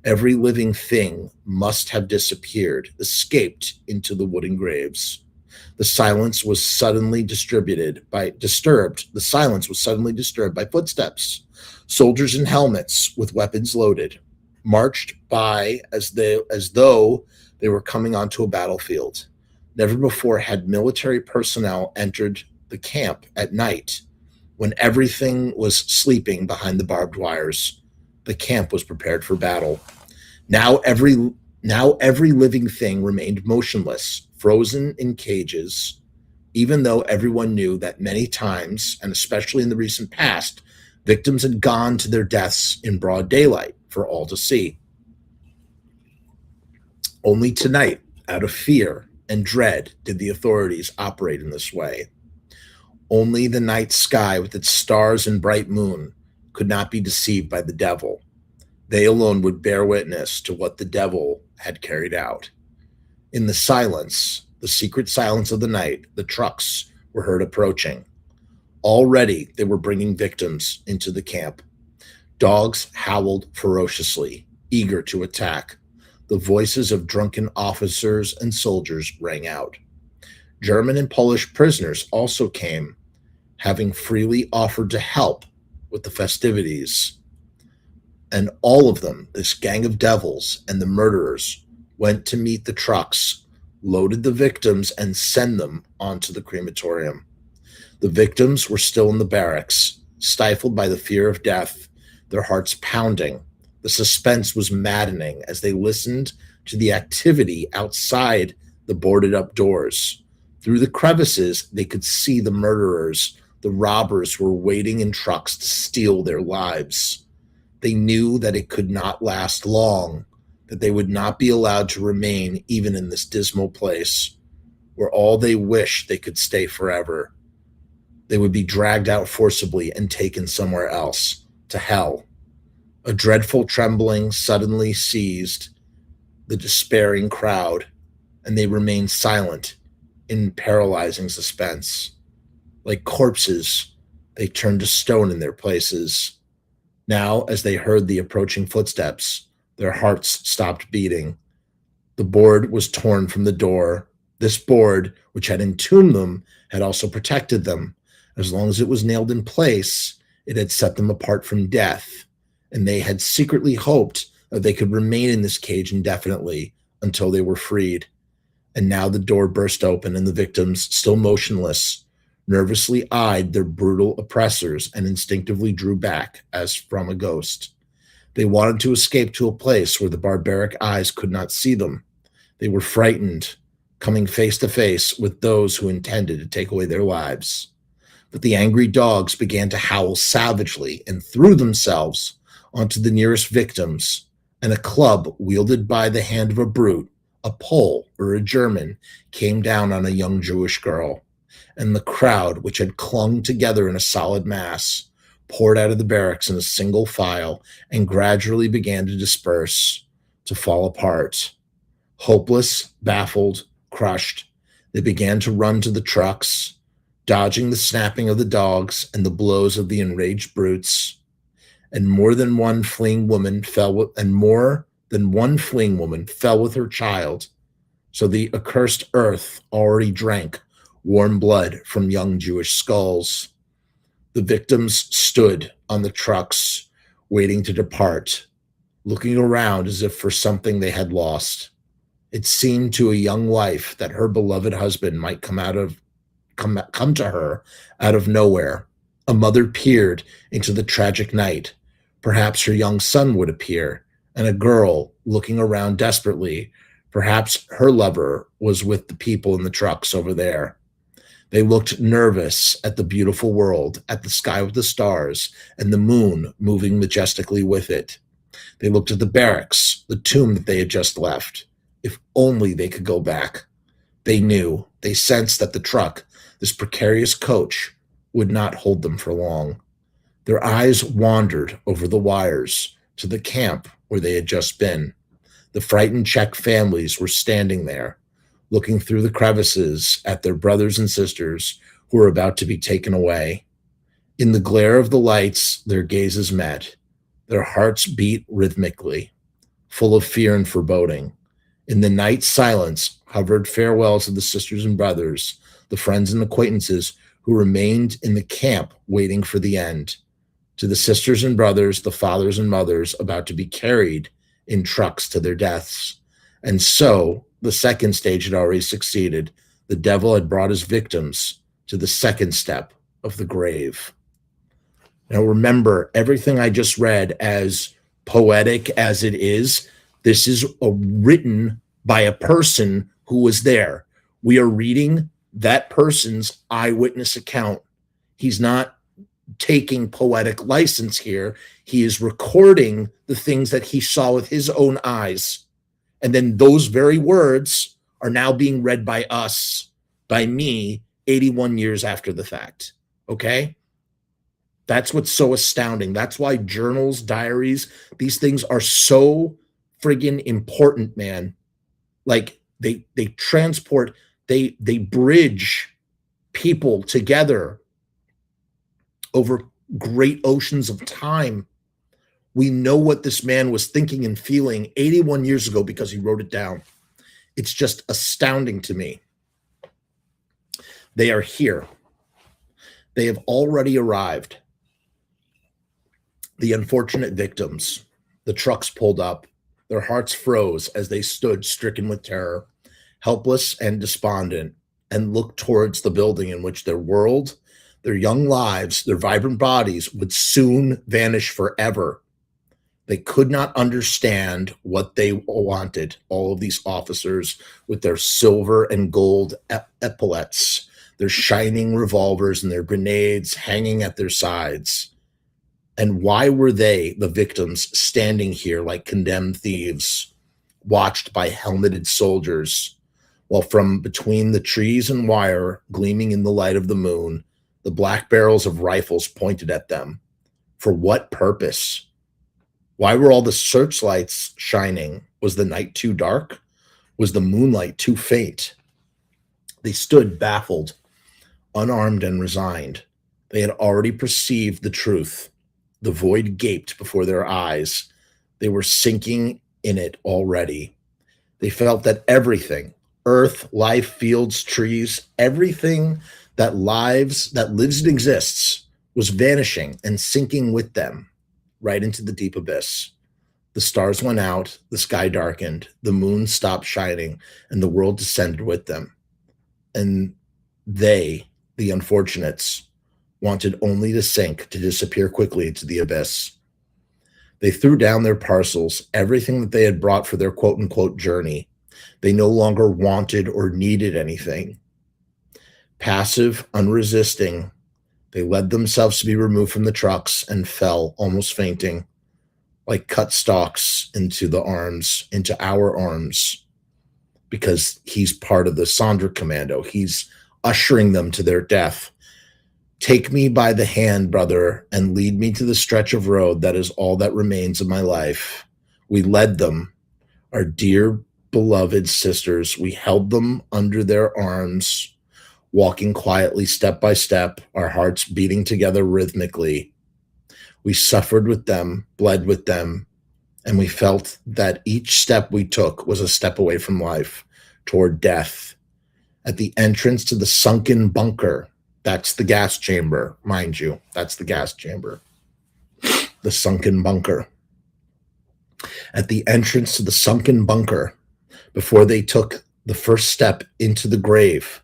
Every living thing must have disappeared, escaped into the wooden graves. The silence was suddenly disturbed by footsteps. Soldiers in helmets with weapons loaded marched by as though they were coming onto a battlefield. Never before had military personnel entered the camp at night when everything was sleeping behind the barbed wires. The camp was prepared for battle. Now every living thing remained motionless, frozen in cages, even though everyone knew that many times, and especially in the recent past, victims had gone to their deaths in broad daylight for all to see. Only tonight, out of fear and dread, did the authorities operate in this way. Only the night sky with its stars and bright moon could not be deceived by the devil. They alone would bear witness to what the devil had carried out. In the silence, the secret silence of the night, the trucks were heard approaching. Already, they were bringing victims into the camp. Dogs howled ferociously, eager to attack. The voices of drunken officers and soldiers rang out. German and Polish prisoners also came, having freely offered to help with the festivities. And all of them, this gang of devils and the murderers, went to meet the trucks, loaded the victims, and send them onto the crematorium. The victims were still in the barracks, stifled by the fear of death, their hearts pounding. The suspense was maddening as they listened to the activity outside the boarded up doors. Through the crevices, they could see the murderers, the robbers were waiting in trucks to steal their lives. They knew that it could not last long, that they would not be allowed to remain even in this dismal place, where all they wished they could stay forever. They would be dragged out forcibly and taken somewhere else, to hell. A dreadful trembling suddenly seized the despairing crowd, and they remained silent in paralyzing suspense. Like corpses, they turned to stone in their places. Now, as they heard the approaching footsteps, their hearts stopped beating. The board was torn from the door. This board, which had entombed them, had also protected them. As long as it was nailed in place, it had set them apart from death, and they had secretly hoped that they could remain in this cage indefinitely until they were freed. And now the door burst open, and the victims, still motionless, nervously eyed their brutal oppressors and instinctively drew back as from a ghost. They wanted to escape to a place where the barbaric eyes could not see them. They were frightened, coming face to face with those who intended to take away their lives. But the angry dogs began to howl savagely and threw themselves onto the nearest victims, and a club wielded by the hand of a brute, a Pole or a German, came down on a young Jewish girl. And the crowd, which had clung together in a solid mass, poured out of the barracks in a single file and gradually began to disperse, to fall apart. Hopeless, baffled, crushed, they began to run to the trucks, dodging the snapping of the dogs and the blows of the enraged brutes. And more than one fleeing woman fell with her child, so the accursed earth already drank warm blood from young Jewish skulls. The victims stood on the trucks, waiting to depart, looking around as if for something they had lost. It seemed to a young wife that her beloved husband might come to her out of nowhere. A mother peered into the tragic night. Perhaps her young son would appear, and a girl, looking around desperately, perhaps her lover was with the people in the trucks over there. They looked nervous at the beautiful world, at the sky with the stars, and the moon moving majestically with it. They looked at the barracks, the tomb that they had just left. If only they could go back. They knew, they sensed that the truck, this precarious coach, would not hold them for long. Their eyes wandered over the wires to the camp where they had just been. The frightened Czech families were standing there, looking through the crevices at their brothers and sisters who were about to be taken away. In the glare of the lights, their gazes met. Their hearts beat rhythmically, full of fear and foreboding. In the night silence hovered farewells of the sisters and brothers, the friends and acquaintances who remained in the camp waiting for the end. To the sisters and brothers, the fathers and mothers about to be carried in trucks to their deaths. And so the second stage had already succeeded. The devil had brought his victims to the second step of the grave. Now remember, everything I just read, as poetic as it is, this is written by a person who was there. We are reading that person's eyewitness account. He's not taking poetic license here. He is recording the things that he saw with his own eyes. And then those very words are now being read by us, by me, 81 years after the fact. Okay? That's what's so astounding. That's why journals, diaries, these things are so friggin' important, man. Like they transport, they bridge people together over great oceans of time. We know what this man was thinking and feeling 81 years ago because he wrote it down. It's just astounding to me. They are here. They have already arrived. The unfortunate victims, the trucks pulled up, their hearts froze as they stood stricken with terror, helpless and despondent, and looked towards the building in which their world, their young lives, their vibrant bodies would soon vanish forever. They could not understand what they wanted, all of these officers with their silver and gold epaulets, their shining revolvers and their grenades hanging at their sides. And why were they, the victims, standing here like condemned thieves, watched by helmeted soldiers, while from between the trees and wire, gleaming in the light of the moon, the black barrels of rifles pointed at them? For what purpose? Why were all the searchlights shining? Was the night too dark? Was the moonlight too faint? They stood baffled, unarmed and resigned. They had already perceived the truth. The void gaped before their eyes. They were sinking in it already. They felt that everything, earth, life, fields, trees, everything that lives and exists was vanishing and sinking with them right into the deep abyss. The stars went out, the sky darkened, the moon stopped shining, and the world descended with them. And they, the unfortunates, wanted only to sink, to disappear quickly into the abyss. They threw down their parcels, everything that they had brought for their quote-unquote journey. They no longer wanted or needed anything. Passive, unresisting, they led themselves to be removed from the trucks and fell, almost fainting, like cut stalks into our arms, because he's part of the Sonderkommando. He's ushering them to their death. Take me by the hand, brother, and lead me to the stretch of road that is all that remains of my life. We led them, our dear beloved sisters. We held them under their arms, walking quietly step by step, our hearts beating together rhythmically. We suffered with them, bled with them, and we felt that each step we took was a step away from life, toward death. At the entrance to the sunken bunker, that's the gas chamber, mind you, that's the gas chamber, the sunken bunker. At the entrance to the sunken bunker, before they took the first step into the grave,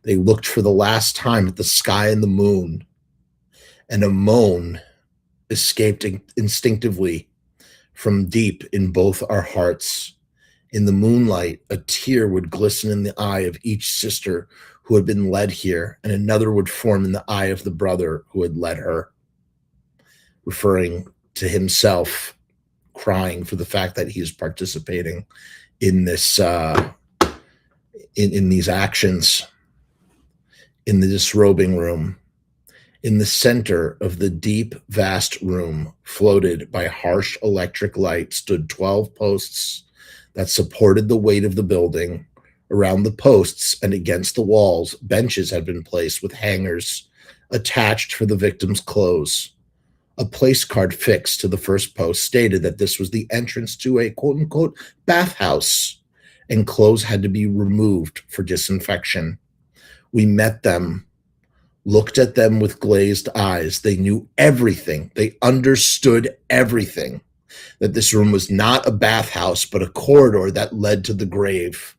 they looked for the last time at the sky and the moon, and a moan escaped instinctively from deep in both our hearts. In the moonlight, a tear would glisten in the eye of each sister who had been led here, and another would form in the eye of the brother who had led her, referring to himself, crying for the fact that he is participating in this, in these actions. In the disrobing room, in the center of the deep, vast room, floated by harsh electric light, stood 12 posts that supported the weight of the building. Around the posts and against the walls, benches had been placed with hangers attached for the victims' clothes. A place card fixed to the first post stated that this was the entrance to a quote-unquote bathhouse, and clothes had to be removed for disinfection. We met them, looked at them with glazed eyes. They knew everything. They understood everything. That this room was not a bathhouse, but a corridor that led to the grave.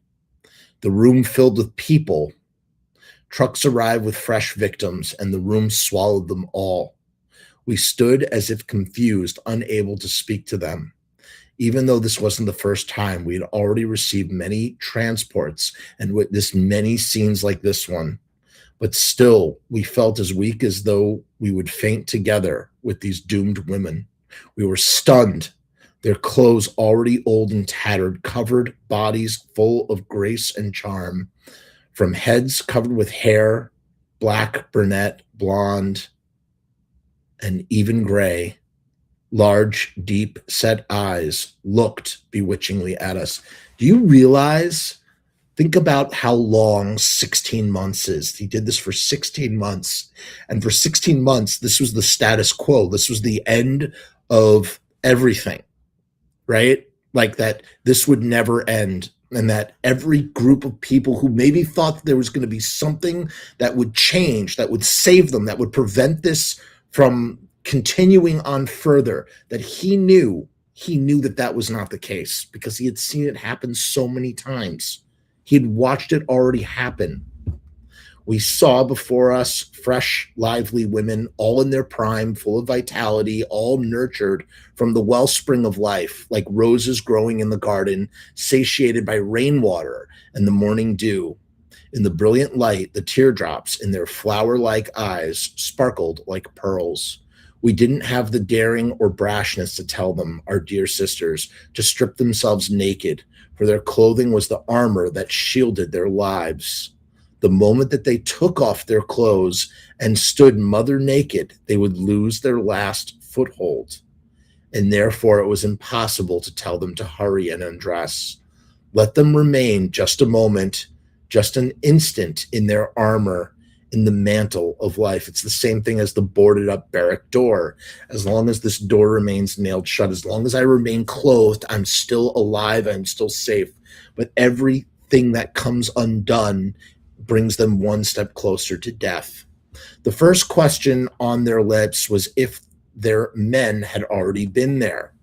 The room filled with people. Trucks arrived with fresh victims, and the room swallowed them all. We stood as if confused, unable to speak to them. Even though this wasn't the first time, we had already received many transports and witnessed many scenes like this one. But still, we felt as weak as though we would faint together with these doomed women. We were stunned. Their clothes, already old and tattered, covered bodies full of grace and charm, from heads covered with hair, black, brunette, blonde, and even gray. Large, deep-set eyes looked bewitchingly at us. Do you realize Think about how long 16 months is. He did this for 16 months. And for 16 months, this was the status quo. This was the end of everything, right? Like that this would never end. And that every group of people who maybe thought there was going to be something that would change, that would save them, that would prevent this from continuing on further, that he knew that that was not the case because he had seen it happen so many times. He had watched it already happen. We saw before us fresh, lively women, all in their prime, full of vitality, all nurtured from the wellspring of life, like roses growing in the garden, satiated by rainwater and the morning dew. In the brilliant light, the teardrops in their flower-like eyes sparkled like pearls. We didn't have the daring or brashness to tell them, our dear sisters, to strip themselves naked, for their clothing was the armor that shielded their lives. The moment that they took off their clothes and stood mother naked, they would lose their last foothold. And therefore, it was impossible to tell them to hurry and undress. Let them remain just a moment, just an instant in their armor, in the mantle of life. It's the same thing as the boarded up barrack door. As long as this door remains nailed shut, as long as I remain clothed, I'm still alive, I'm still safe. But everything that comes undone brings them one step closer to death. The first question on their lips was if their men had already been there.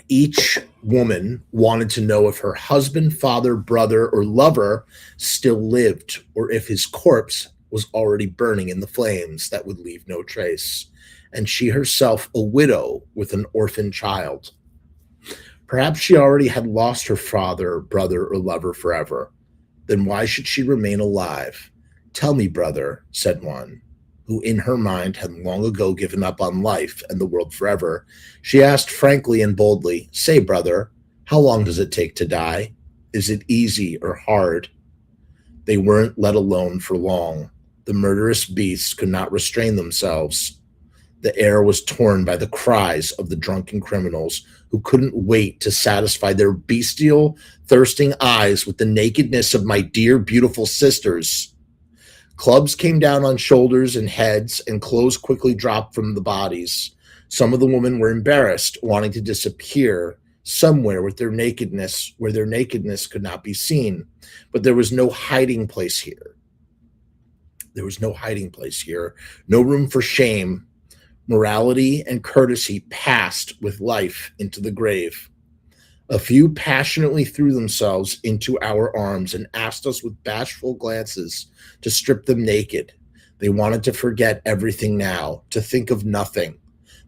Each woman wanted to know if her husband, father, brother, or lover still lived, or if his corpse was already burning in the flames that would leave no trace, and she herself a widow with an orphan child. Perhaps she already had lost her father, brother, or lover forever. Then why should she remain alive? Tell me, brother, said one, who in her mind had long ago given up on life and the world forever. She asked frankly and boldly, say, brother, how long does it take to die? Is it easy or hard? They weren't let alone for long. The murderous beasts could not restrain themselves. The air was torn by the cries of the drunken criminals who couldn't wait to satisfy their bestial, thirsting eyes with the nakedness of my dear, beautiful sisters. Clubs came down on shoulders and heads, and clothes quickly dropped from the bodies. Some of the women were embarrassed, wanting to disappear somewhere with their nakedness, where their nakedness could not be seen. But there was no hiding place here. There was no hiding place here, no room for shame. Morality and courtesy passed with life into the grave. A few passionately threw themselves into our arms and asked us with bashful glances to strip them naked. They wanted to forget everything now, to think of nothing.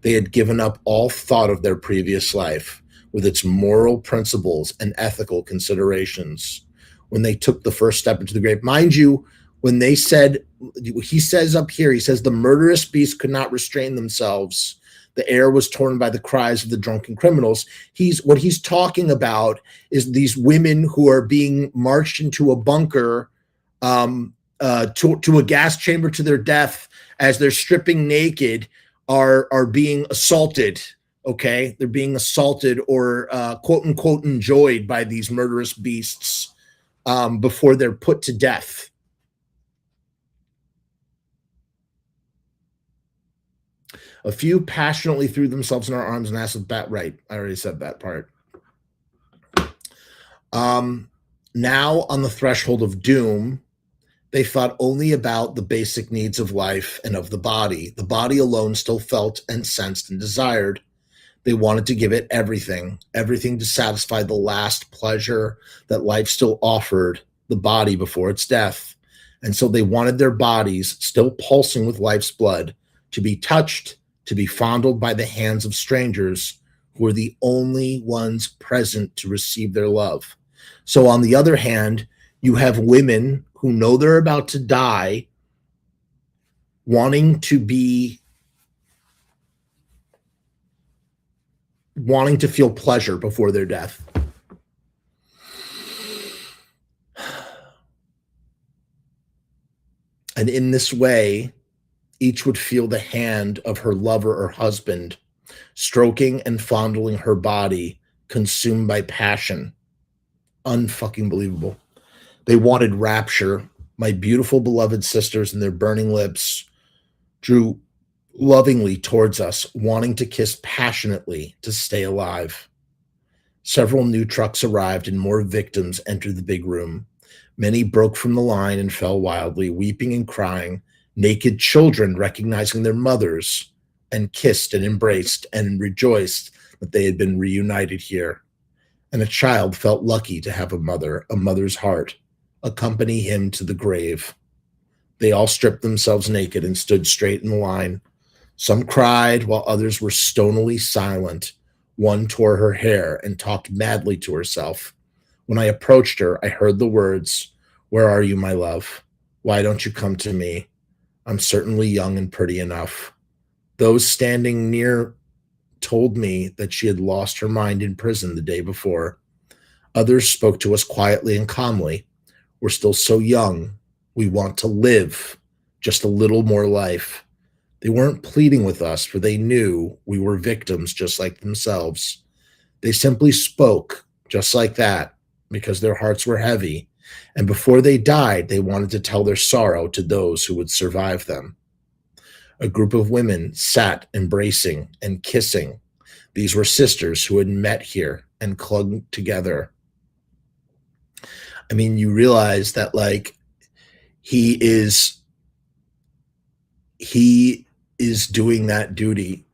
They had given up all thought of their previous life, with its moral principles and ethical considerations. When they took the first step into the grave, mind you, when they said, he says up here, he says the murderous beasts could not restrain themselves. The air was torn by the cries of the drunken criminals. What he's talking about is these women who are being marched into a bunker, to a gas chamber to their death as they're stripping naked, are being assaulted. Okay, they're being assaulted or quote unquote enjoyed by these murderous beasts before they're put to death. A few passionately threw themselves in our arms and asked us right. I already said that part. Now on the threshold of doom, they thought only about the basic needs of life and of the body. The body alone still felt and sensed and desired. They wanted to give it everything to satisfy the last pleasure that life still offered the body before its death. And so they wanted their bodies, still pulsing with life's blood, to be touched, to be fondled by the hands of strangers who were the only ones present to receive their love. So on the other hand, you have women who know they're about to die, wanting to feel pleasure before their death. And in this way, each would feel the hand of her lover or husband, stroking and fondling her body, consumed by passion. unfucking believable. They wanted rapture. My beautiful beloved sisters and their burning lips drew lovingly towards us, wanting to kiss passionately to stay alive. Several new trucks arrived and more victims entered the big room. Many broke from the line and fell wildly, weeping and crying, naked children recognizing their mothers, and kissed and embraced and rejoiced that they had been reunited here. And a child felt lucky to have a mother's heart, accompany him to the grave. They all stripped themselves naked and stood straight in the line. Some cried while others were stonily silent. One tore her hair and talked madly to herself. When I approached her, I heard the words, "Where are you, my love? Why don't you come to me? I'm certainly young and pretty enough." Those standing near told me that she had lost her mind in prison the day before. Others spoke to us quietly and calmly. "We're still so young. We want to live just a little more life." They weren't pleading with us, for they knew we were victims just like themselves. They simply spoke just like that because their hearts were heavy, and before they died, they wanted to tell their sorrow to those who would survive them. A group of women sat embracing and kissing. These were sisters who had met here and clung together. I mean, you realize that, like, he is doing that duty.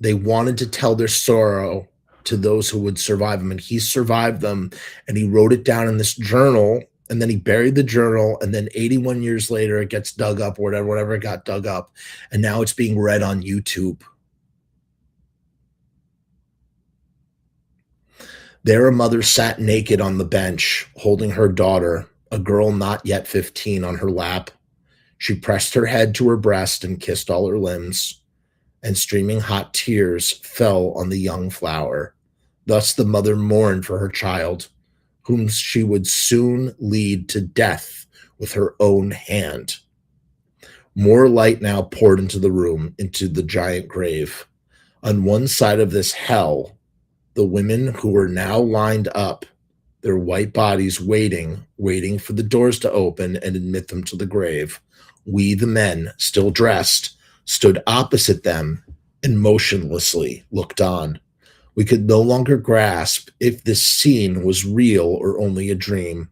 They wanted to tell their sorrow to those who would survive him, and he survived them, and he wrote it down in this journal, and then he buried the journal, and then 81 years later it gets dug up, or whatever it got dug up, and now it's being read on YouTube. There a mother sat naked on the bench, holding her daughter, a girl not yet 15, on her lap. She pressed her head to her breast and kissed all her limbs, and streaming hot tears fell on the young flower. Thus the mother mourned for her child, whom she would soon lead to death with her own hand. More light now poured into the room, into the giant grave. On one side of this hell, the women who were now lined up, their white bodies waiting for the doors to open and admit them to the grave. We, the men, still dressed, stood opposite them and motionlessly looked on. We could no longer grasp if this scene was real or only a dream.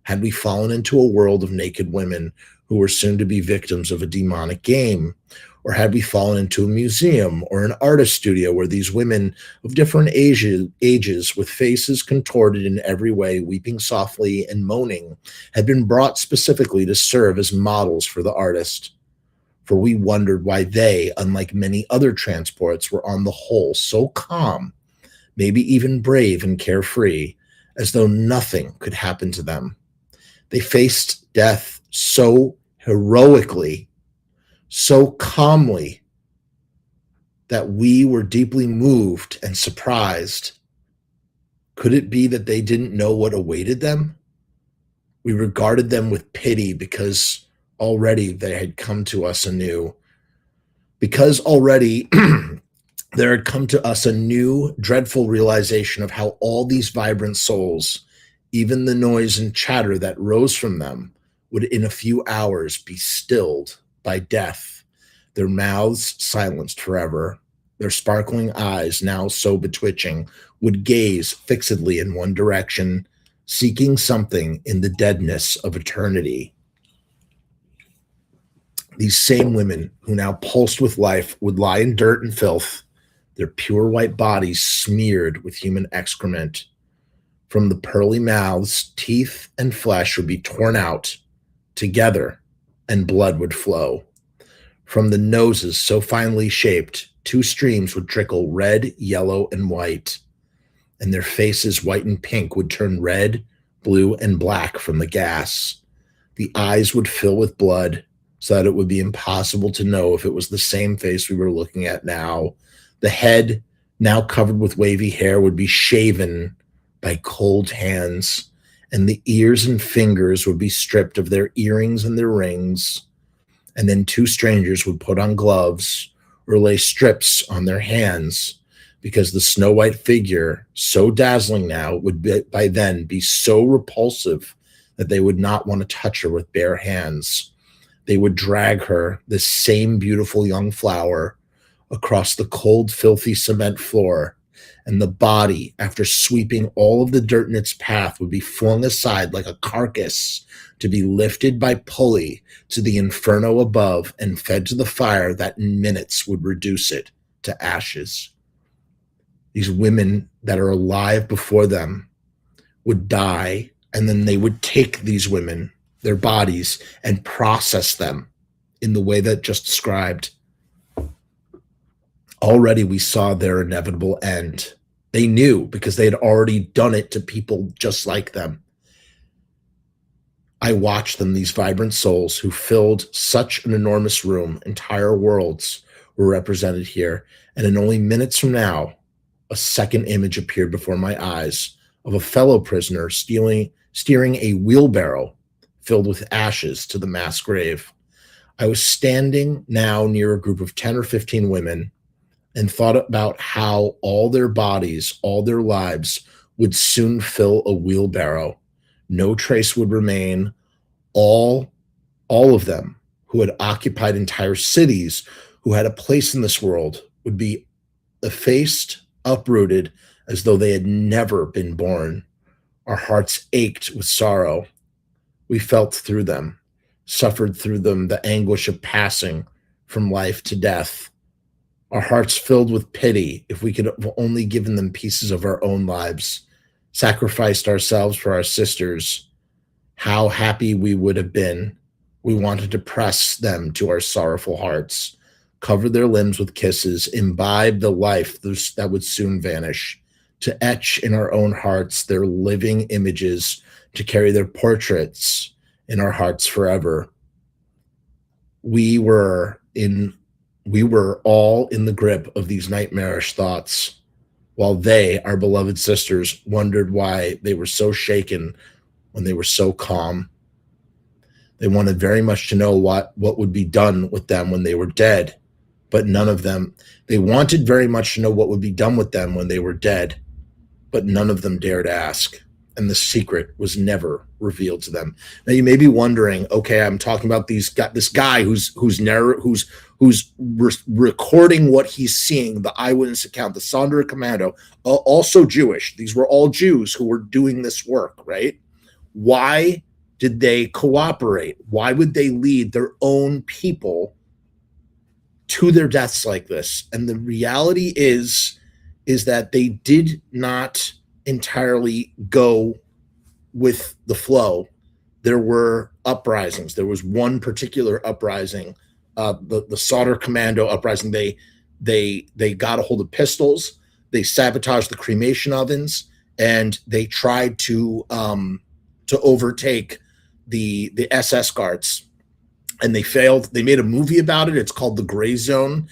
Had we fallen into a world of naked women who were soon to be victims of a demonic game? Or had we fallen into a museum or an artist studio where these women of different ages, with faces contorted in every way, weeping softly and moaning, had been brought specifically to serve as models for the artist? For we wondered why they, unlike many other transports, were on the whole so calm, maybe even brave and carefree, as though nothing could happen to them. They faced death so heroically, so calmly, that we were deeply moved and surprised. Could it be that they didn't know what awaited them? We regarded them with pity because already they had come to us anew. Because already there had come to us a new, dreadful realization of how all these vibrant souls, even the noise and chatter that rose from them, would in a few hours be stilled by death, their mouths silenced forever. Their sparkling eyes, now so betwitching, would gaze fixedly in one direction, seeking something in the deadness of eternity. These same women, who now pulsed with life, would lie in dirt and filth, their pure white bodies smeared with human excrement. From the pearly mouths, teeth and flesh would be torn out together, and blood would flow. From the noses so finely shaped, two streams would trickle, red, yellow, and white, and their faces, white and pink, would turn red, blue, and black from the gas. The eyes would fill with blood, so that it would be impossible to know if it was the same face we were looking at now. The head, now covered with wavy hair, would be shaven by cold hands, and the ears and fingers would be stripped of their earrings and their rings. And then two strangers would put on gloves or lay strips on their hands. because the snow white figure, so dazzling now, would by then be so repulsive that they would not want to touch her with bare hands. They would drag her, this same beautiful young flower, across the cold, filthy cement floor, and the body, after sweeping all of the dirt in its path, would be flung aside like a carcass to be lifted by pulley to the inferno above and fed to the fire that in minutes would reduce it to ashes. These women that are alive before them would die, and then they would take these women, their bodies, and process them in the way that just described. Already we saw their inevitable end. They knew because they had already done it to people just like them. I watched them, these vibrant souls who filled such an enormous room. Entire worlds were represented here. And in only minutes from now, a second image appeared before my eyes of a fellow prisoner steering a wheelbarrow filled with ashes to the mass grave. I was standing now near a group of 10 or 15 women and thought about how all their bodies, all their lives would soon fill a wheelbarrow. No trace would remain. All of them who had occupied entire cities, who had a place in this world, would be effaced, uprooted, as though they had never been born. Our hearts ached with sorrow. We felt through them, suffered through them the anguish of passing from life to death. Our hearts filled with pity if we could have only given them pieces of our own lives, sacrificed ourselves for our sisters. How happy we would have been. We wanted to press them to our sorrowful hearts, cover their limbs with kisses, imbibe the life that would soon vanish, to etch in our own hearts their living images, to carry their portraits in our hearts forever. We were all in the grip of these nightmarish thoughts, while they, our beloved sisters, wondered why they were so shaken when they were so calm. They wanted very much to know what would be done with them when they were dead, but they wanted very much to know what would be done with them when they were dead, but none of them dared ask, and the secret was never revealed to them. Now you may be wondering, okay, I'm talking about this guy who's recording what he's seeing, the eyewitness account, the Sonderkommando, also Jewish. These were all Jews who were doing this work, right? Why did they cooperate? Why would they lead their own people to their deaths like this? And the reality is that they did not entirely go with the flow. There were uprisings. There was one particular uprising, the Sonderkommando uprising. They got a hold of pistols. They sabotaged the cremation ovens, and they tried to overtake the SS guards, and they failed. They made a movie about it. It's called The Gray Zone.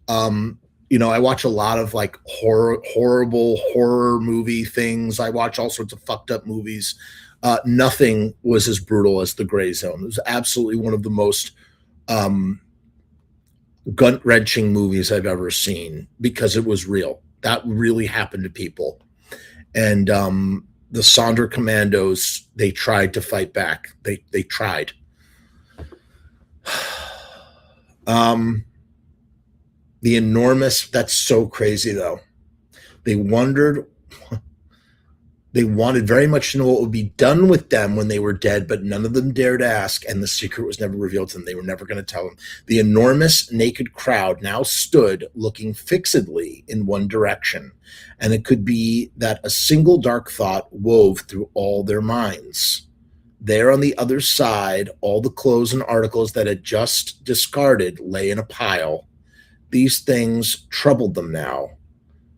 I watch a lot of like horrible horror movie things. I watch all sorts of fucked up movies. Nothing was as brutal as The Gray Zone. It was absolutely one of the most gut-wrenching movies I've ever seen, because it was real. That really happened to people. And the Sonderkommandos, they tried to fight back. They tried. The enormous, that's so crazy though. They wanted very much to know what would be done with them when they were dead, but none of them dared ask, and the secret was never revealed to them. They were never going to tell them. The enormous naked crowd now stood looking fixedly in one direction, and it could be that a single dark thought wove through all their minds. There on the other side, all the clothes and articles that had just discarded lay in a pile. These things troubled them now.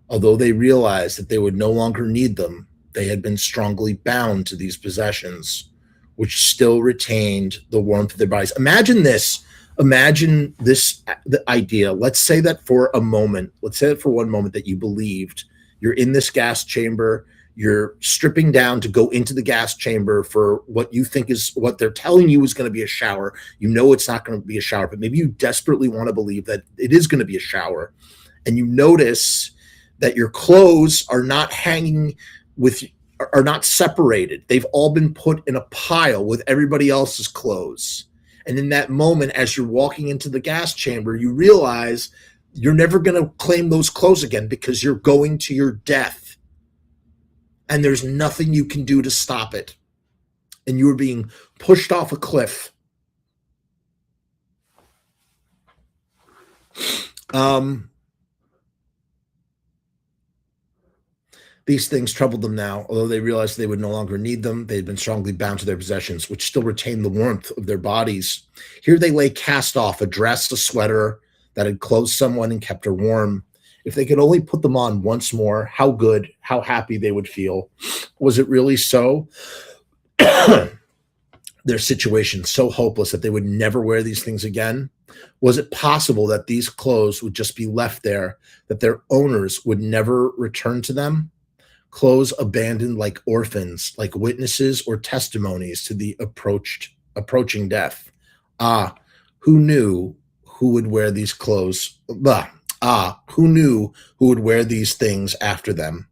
Although they realized that they would no longer need them, they had been strongly bound to these possessions, which still retained the warmth of their bodies. Imagine this the idea. Let's say that for one moment that you believed you're in this gas chamber, you're stripping down to go into the gas chamber for what you think is what they're telling you is going to be a shower. You know it's not going to be a shower, but maybe you desperately want to believe that it is going to be a shower. And you notice that your clothes are not hanging with, are not separated. They've all been put in a pile with everybody else's clothes. And in that moment, as you're walking into the gas chamber, you realize you're never going to claim those clothes again because you're going to your death. And there's nothing you can do to stop it. And you're being pushed off a cliff. These things troubled them now, although they realized they would no longer need them. They had been strongly bound to their possessions, which still retained the warmth of their bodies. Here they lay cast off, a dress, a sweater that had clothed someone and kept her warm. If they could only put them on once more, how good, how happy they would feel. Was it really so? Their situation so hopeless that they would never wear these things again? Was it possible that these clothes would just be left there, that their owners would never return to them? Clothes abandoned like orphans, like witnesses or testimonies to the approaching death. Ah, who knew who would wear these clothes? Who knew who would wear these things after them?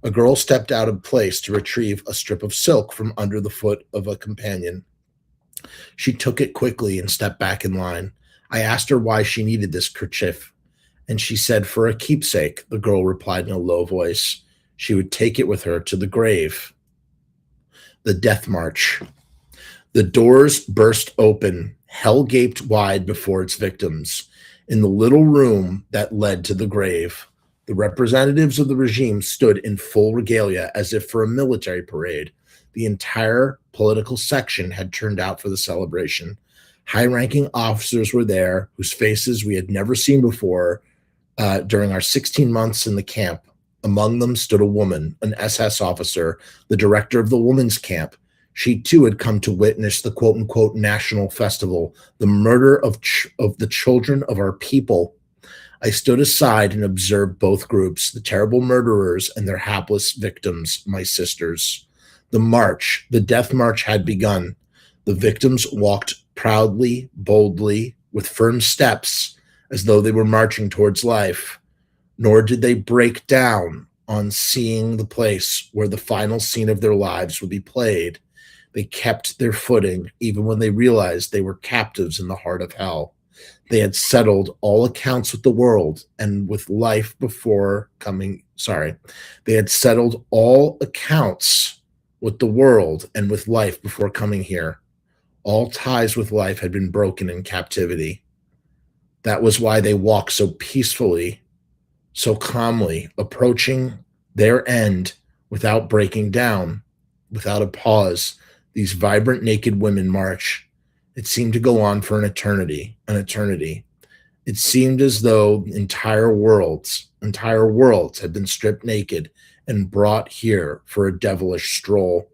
A girl stepped out of place to retrieve a strip of silk from under the foot of a companion. She took it quickly and stepped back in line. I asked her why she needed this kerchief, and she said, for a keepsake, the girl replied in a low voice. She would take it with her to the grave. The death march. The doors burst open, hell gaped wide before its victims. In the little room that led to the grave, the representatives of the regime stood in full regalia as if for a military parade. The entire political section had turned out for the celebration. High-ranking officers were there, whose faces we had never seen before during our 16 months in the camp. Among them stood a woman, an SS officer, the director of the women's camp. She too had come to witness the quote-unquote national festival, the murder of the children of our people. I stood aside and observed both groups, the terrible murderers and their hapless victims, my sisters. The march, the death march had begun. The victims walked proudly, boldly, with firm steps, as though they were marching towards life. Nor did they break down on seeing the place where the final scene of their lives would be played. They kept their footing, even when they realized they were captives in the heart of hell. They had settled all accounts with the world and with life before coming. They had settled all accounts with the world and with life before coming here. All ties with life had been broken in captivity. That was why they walked so peacefully, so calmly, approaching their end without breaking down, without a pause. These vibrant naked women march. It seemed to go on for an eternity. It seemed as though entire worlds had been stripped naked and brought here for a devilish stroll.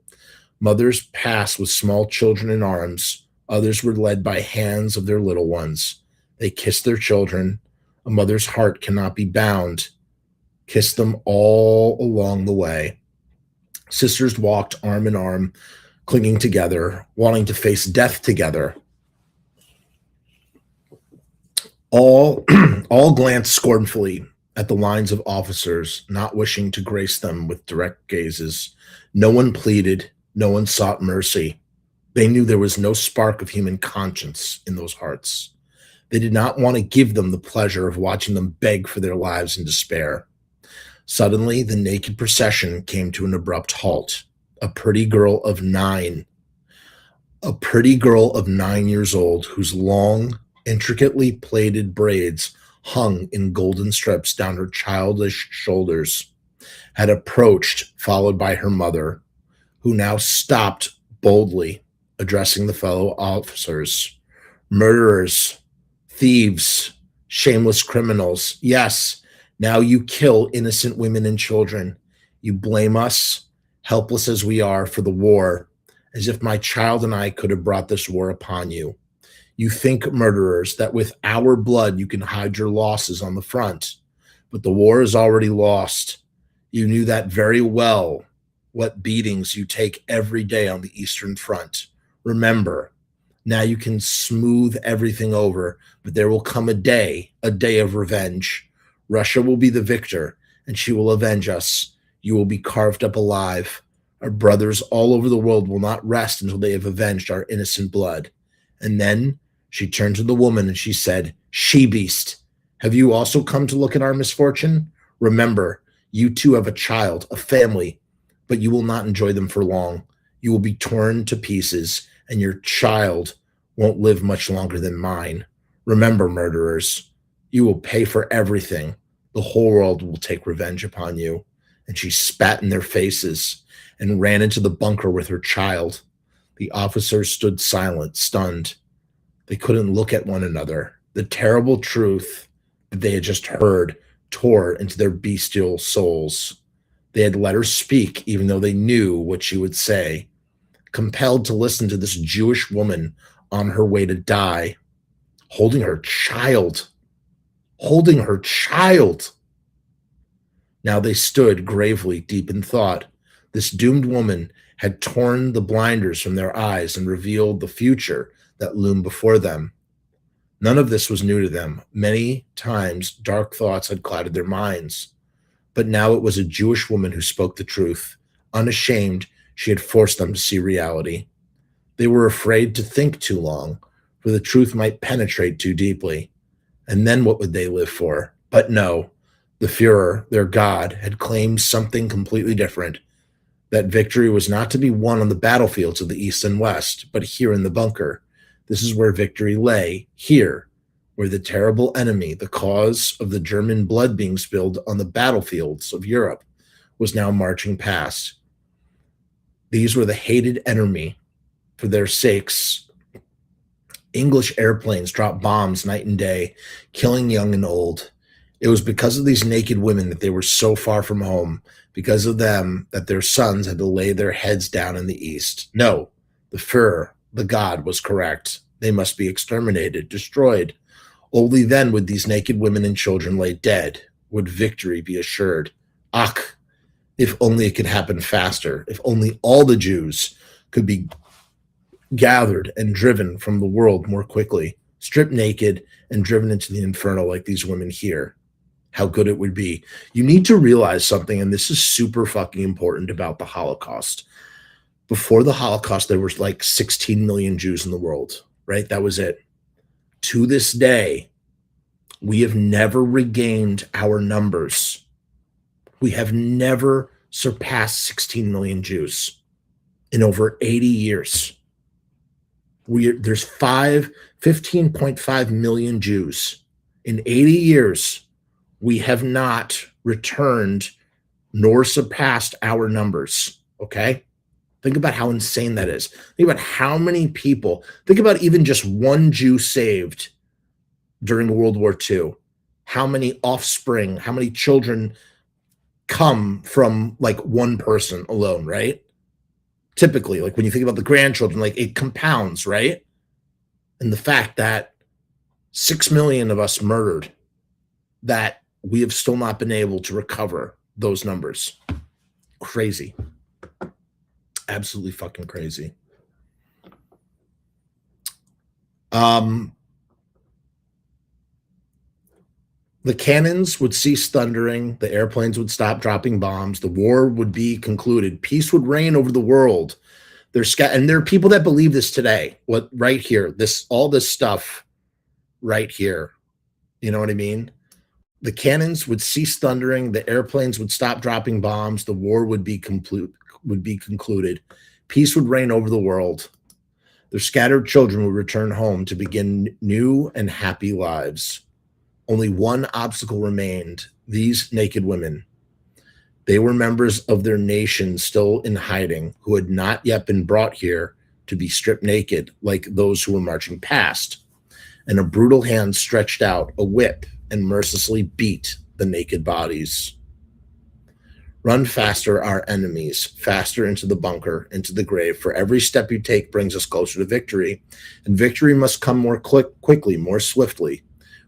Mothers passed with small children in arms. Others were led by hands of their little ones. They kissed their children. A mother's heart cannot be bound. Kissed them all along the way. Sisters walked arm in arm, clinging together, wanting to face death together. All glanced scornfully at the lines of officers, not wishing to grace them with direct gazes. No one pleaded. No one sought mercy. They knew there was no spark of human conscience in those hearts. They did not want to give them the pleasure of watching them beg for their lives in despair. Suddenly, the naked procession came to an abrupt halt. A pretty girl of 9 years old, whose long, intricately plaited braids hung in golden strips down her childish shoulders, had approached, followed by her mother, who now stopped boldly, addressing the fellow officers. Murderers, thieves, shameless criminals. Yes, now you kill innocent women and children. You blame us, helpless as we are, for the war, as if my child and I could have brought this war upon you. You think, murderers, that with our blood you can hide your losses on the front, but the war is already lost. You knew that very well, what beatings you take every day on the Eastern Front. Remember, now you can smooth everything over, but there will come a day of revenge. Russia will be the victor, and she will avenge us. You will be carved up alive. Our brothers all over the world will not rest until they have avenged our innocent blood." And then she turned to the woman and she said, "She-beast, have you also come to look at our misfortune? Remember, you too have a child, a family, but you will not enjoy them for long. You will be torn to pieces, and your child won't live much longer than mine. Remember, murderers, you will pay for everything. The whole world will take revenge upon you." And she spat in their faces and ran into the bunker with her child. The officers stood silent, stunned. They couldn't look at one another. The terrible truth that they had just heard tore into their bestial souls. They had let her speak, even though they knew what she would say. Compelled to listen to this Jewish woman on her way to die, holding her child. Holding her child. Now they stood gravely, deep in thought. This doomed woman had torn the blinders from their eyes and revealed the future that loomed before them. None of this was new to them. Many times, dark thoughts had clouded their minds. But now it was a Jewish woman who spoke the truth. Unashamed, she had forced them to see reality. They were afraid to think too long, for the truth might penetrate too deeply. And then what would they live for? But no, the Führer, their God, had claimed something completely different. That victory was not to be won on the battlefields of the East and West, but here in the bunker. This is where victory lay, here, where the terrible enemy, the cause of the German blood being spilled on the battlefields of Europe, was now marching past. These were the hated enemy. For their sakes, English airplanes dropped bombs night and day, killing young and old. It was because of these naked women that they were so far from home, because of them that their sons had to lay their heads down in the East. No, the Führer, the God, was correct. They must be exterminated, destroyed. Only then would these naked women and children lay dead, would victory be assured. Ach, if only it could happen faster, if only all the Jews could be gathered and driven from the world more quickly, stripped naked and driven into the inferno like these women here. How good it would be. You need to realize something, and this is super fucking important about the Holocaust. Before the Holocaust, there was like 16 million Jews in the world, right? That was it. To this day, we have never regained our numbers. We have never surpassed 16 million Jews in over 80 years. There's 15.5 million Jews. In 80 years, we have not returned nor surpassed our numbers, okay? Think about how insane that is. Think about how many people, think about even just one Jew saved during World War II. How many offspring, how many children come from like one person alone, right? Typically, like when you think about the grandchildren, like it compounds, right? And the fact that 6 million of us murdered, that we have still not been able to recover those numbers. Crazy. Absolutely fucking crazy. The cannons would cease thundering. The airplanes would stop dropping bombs. The war would be concluded. Peace would reign over the world. And there are people that believe this today. What right here, all this stuff right here. You know what I mean? The cannons would cease thundering. The airplanes would stop dropping bombs. The war would be concluded. Peace would reign over the world. Their scattered children would return home to begin new and happy lives. Only one obstacle remained: these naked women. They were members of their nation still in hiding, who had not yet been brought here to be stripped naked like those who were marching past. And a brutal hand stretched out a whip and mercilessly beat the naked bodies. Run faster, our enemies, faster into the bunker, into the grave, for every step you take brings us closer to victory, and victory must come more quickly, more swiftly.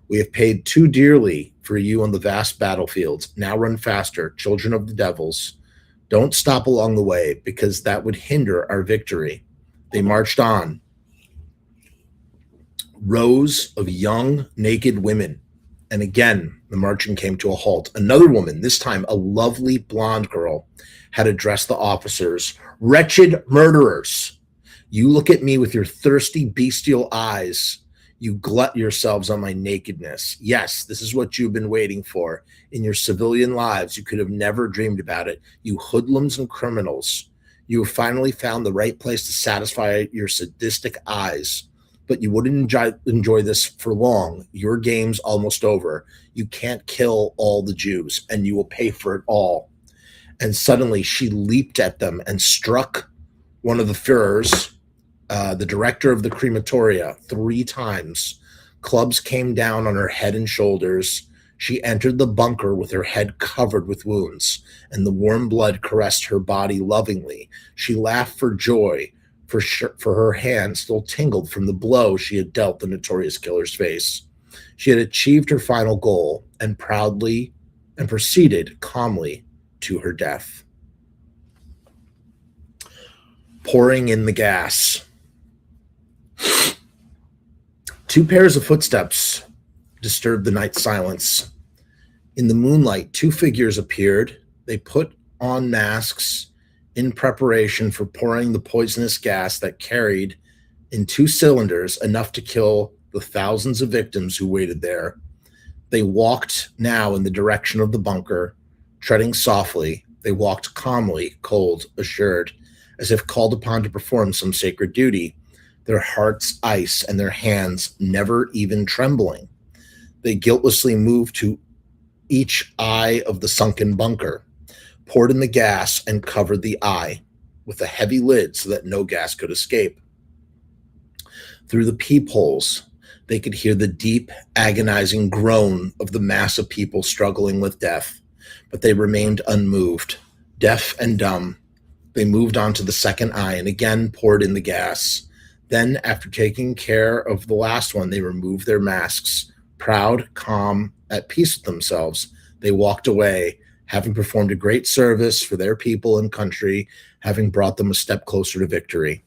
We have paid too dearly for you on the vast battlefields. Now run faster, children of the devils. Don't stop along the way, because that would hinder our victory. They marched on. Rows of young, naked women, And again, the marching came to a halt. Another woman, this time a lovely blonde girl, had addressed the officers. Wretched murderers, you look at me with your thirsty, bestial eyes. You glut yourselves on my nakedness. Yes, this is what you've been waiting for. In your civilian lives, you could have never dreamed about it. You hoodlums and criminals. You have finally found the right place to satisfy your sadistic eyes. But you wouldn't enjoy this for long. Your game's almost over. You can't kill all the Jews, and you will pay for it all. And suddenly she leaped at them and struck one of the Führers, the director of the crematoria, 3 times. Clubs came down on her head and shoulders. She entered the bunker with her head covered with wounds, and the warm blood caressed her body lovingly. She laughed for joy, for her hand still tingled from the blow she had dealt the notorious killer's face. She had achieved her final goal and proceeded calmly to her death. Pouring in the gas. 2 pairs of footsteps disturbed the night silence. In the moonlight, 2 figures appeared. They put on masks in preparation for pouring the poisonous gas that carried in 2 cylinders enough to kill the thousands of victims who waited there. They walked now in the direction of the bunker, treading softly. They walked calmly, cold, assured, as if called upon to perform some sacred duty, their hearts ice and their hands never even trembling. They guiltlessly moved to each eye of the sunken bunker, poured in the gas, and covered the eye with a heavy lid so that no gas could escape. Through the peepholes, they could hear the deep, agonizing groan of the mass of people struggling with death, but they remained unmoved, deaf and dumb. They moved on to the second eye and again poured in the gas. Then, after taking care of the last one, they removed their masks. Proud, calm, at peace with themselves, they walked away, having performed a great service for their people and country, having brought them a step closer to victory.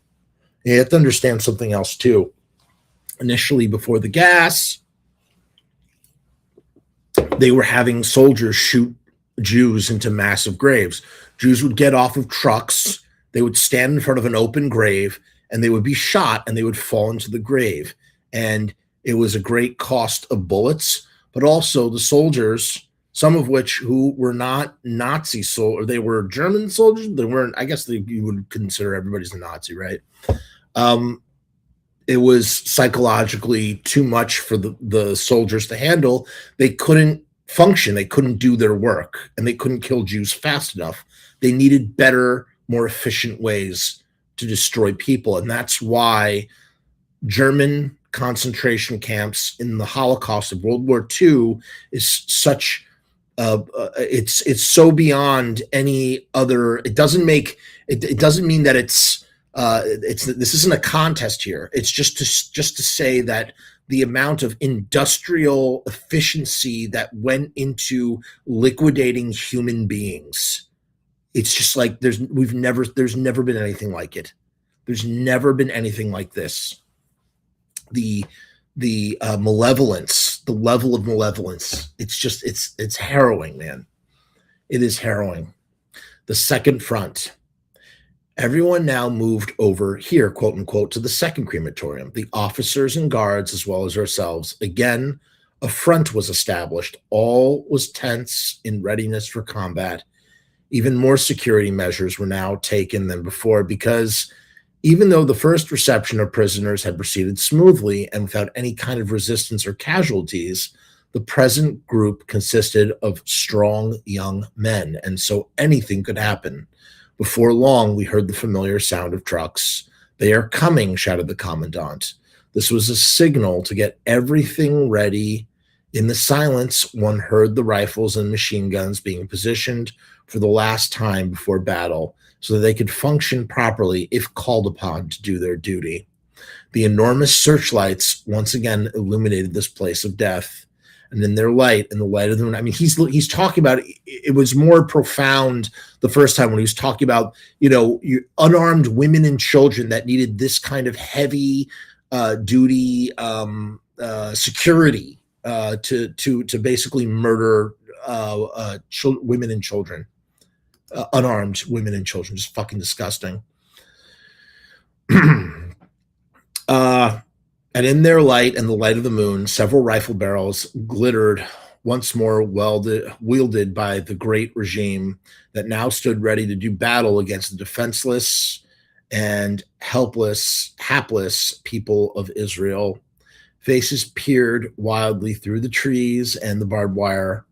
You have to understand something else, too. Initially, before the gas, they were having soldiers shoot Jews into massive graves. Jews would get off of trucks, they would stand in front of an open grave, and they would be shot, and they would fall into the grave. And it was a great cost of bullets, but also the soldiers, some of which who were not Nazi soldiers, they were German soldiers. They weren't, I guess you would consider everybody's a Nazi, right? It was psychologically too much for the soldiers to handle. They couldn't function. They couldn't do their work, and they couldn't kill Jews fast enough. They needed better, more efficient ways to destroy people. And that's why German concentration camps in the Holocaust of World War II is such it's so beyond any other. It doesn't mean that it's this isn't a contest here. It's just to say that the amount of industrial efficiency that went into liquidating human beings, it's just like there's never been anything like it. There's never been anything like this. The malevolence, the level of malevolence, it's harrowing, man. It is harrowing. The second front. Everyone now moved over here, quote unquote, to the second crematorium. The officers and guards, as well as ourselves. Again, a front was established. All was tense, in readiness for combat. Even more security measures were now taken than before, because even though the first reception of prisoners had proceeded smoothly and without any kind of resistance or casualties, the present group consisted of strong young men, and so anything could happen. Before long, we heard the familiar sound of trucks. "They are coming," shouted the commandant. This was a signal to get everything ready. In the silence, one heard the rifles and machine guns being positioned for the last time before battle, so that they could function properly if called upon to do their duty. The enormous searchlights once again illuminated this place of death. And in their light, in the light of the moon, I mean, he's talking about it was more profound the first time when he was talking about, unarmed women and children that needed this kind of heavy duty security. to basically murder women and children, unarmed women and children. Just fucking disgusting. And in their light and the light of the moon, several rifle barrels glittered once more, wielded by the great regime that now stood ready to do battle against the defenseless and hapless people of Israel. Faces peered wildly through the trees and the barbed wire.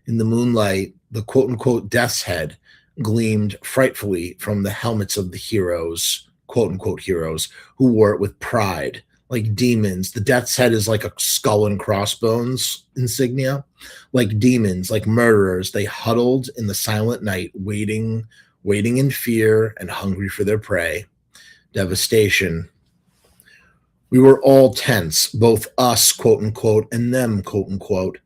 In the moonlight, the quote-unquote death's head gleamed frightfully from the helmets of the heroes, quote-unquote heroes, who wore it with pride. Like demons, the death's head is like a skull and crossbones insignia. Like demons, like murderers, they huddled in the silent night, waiting in fear and hungry for their prey. Devastation. We were all tense, both us, quote unquote, and them, quote unquote.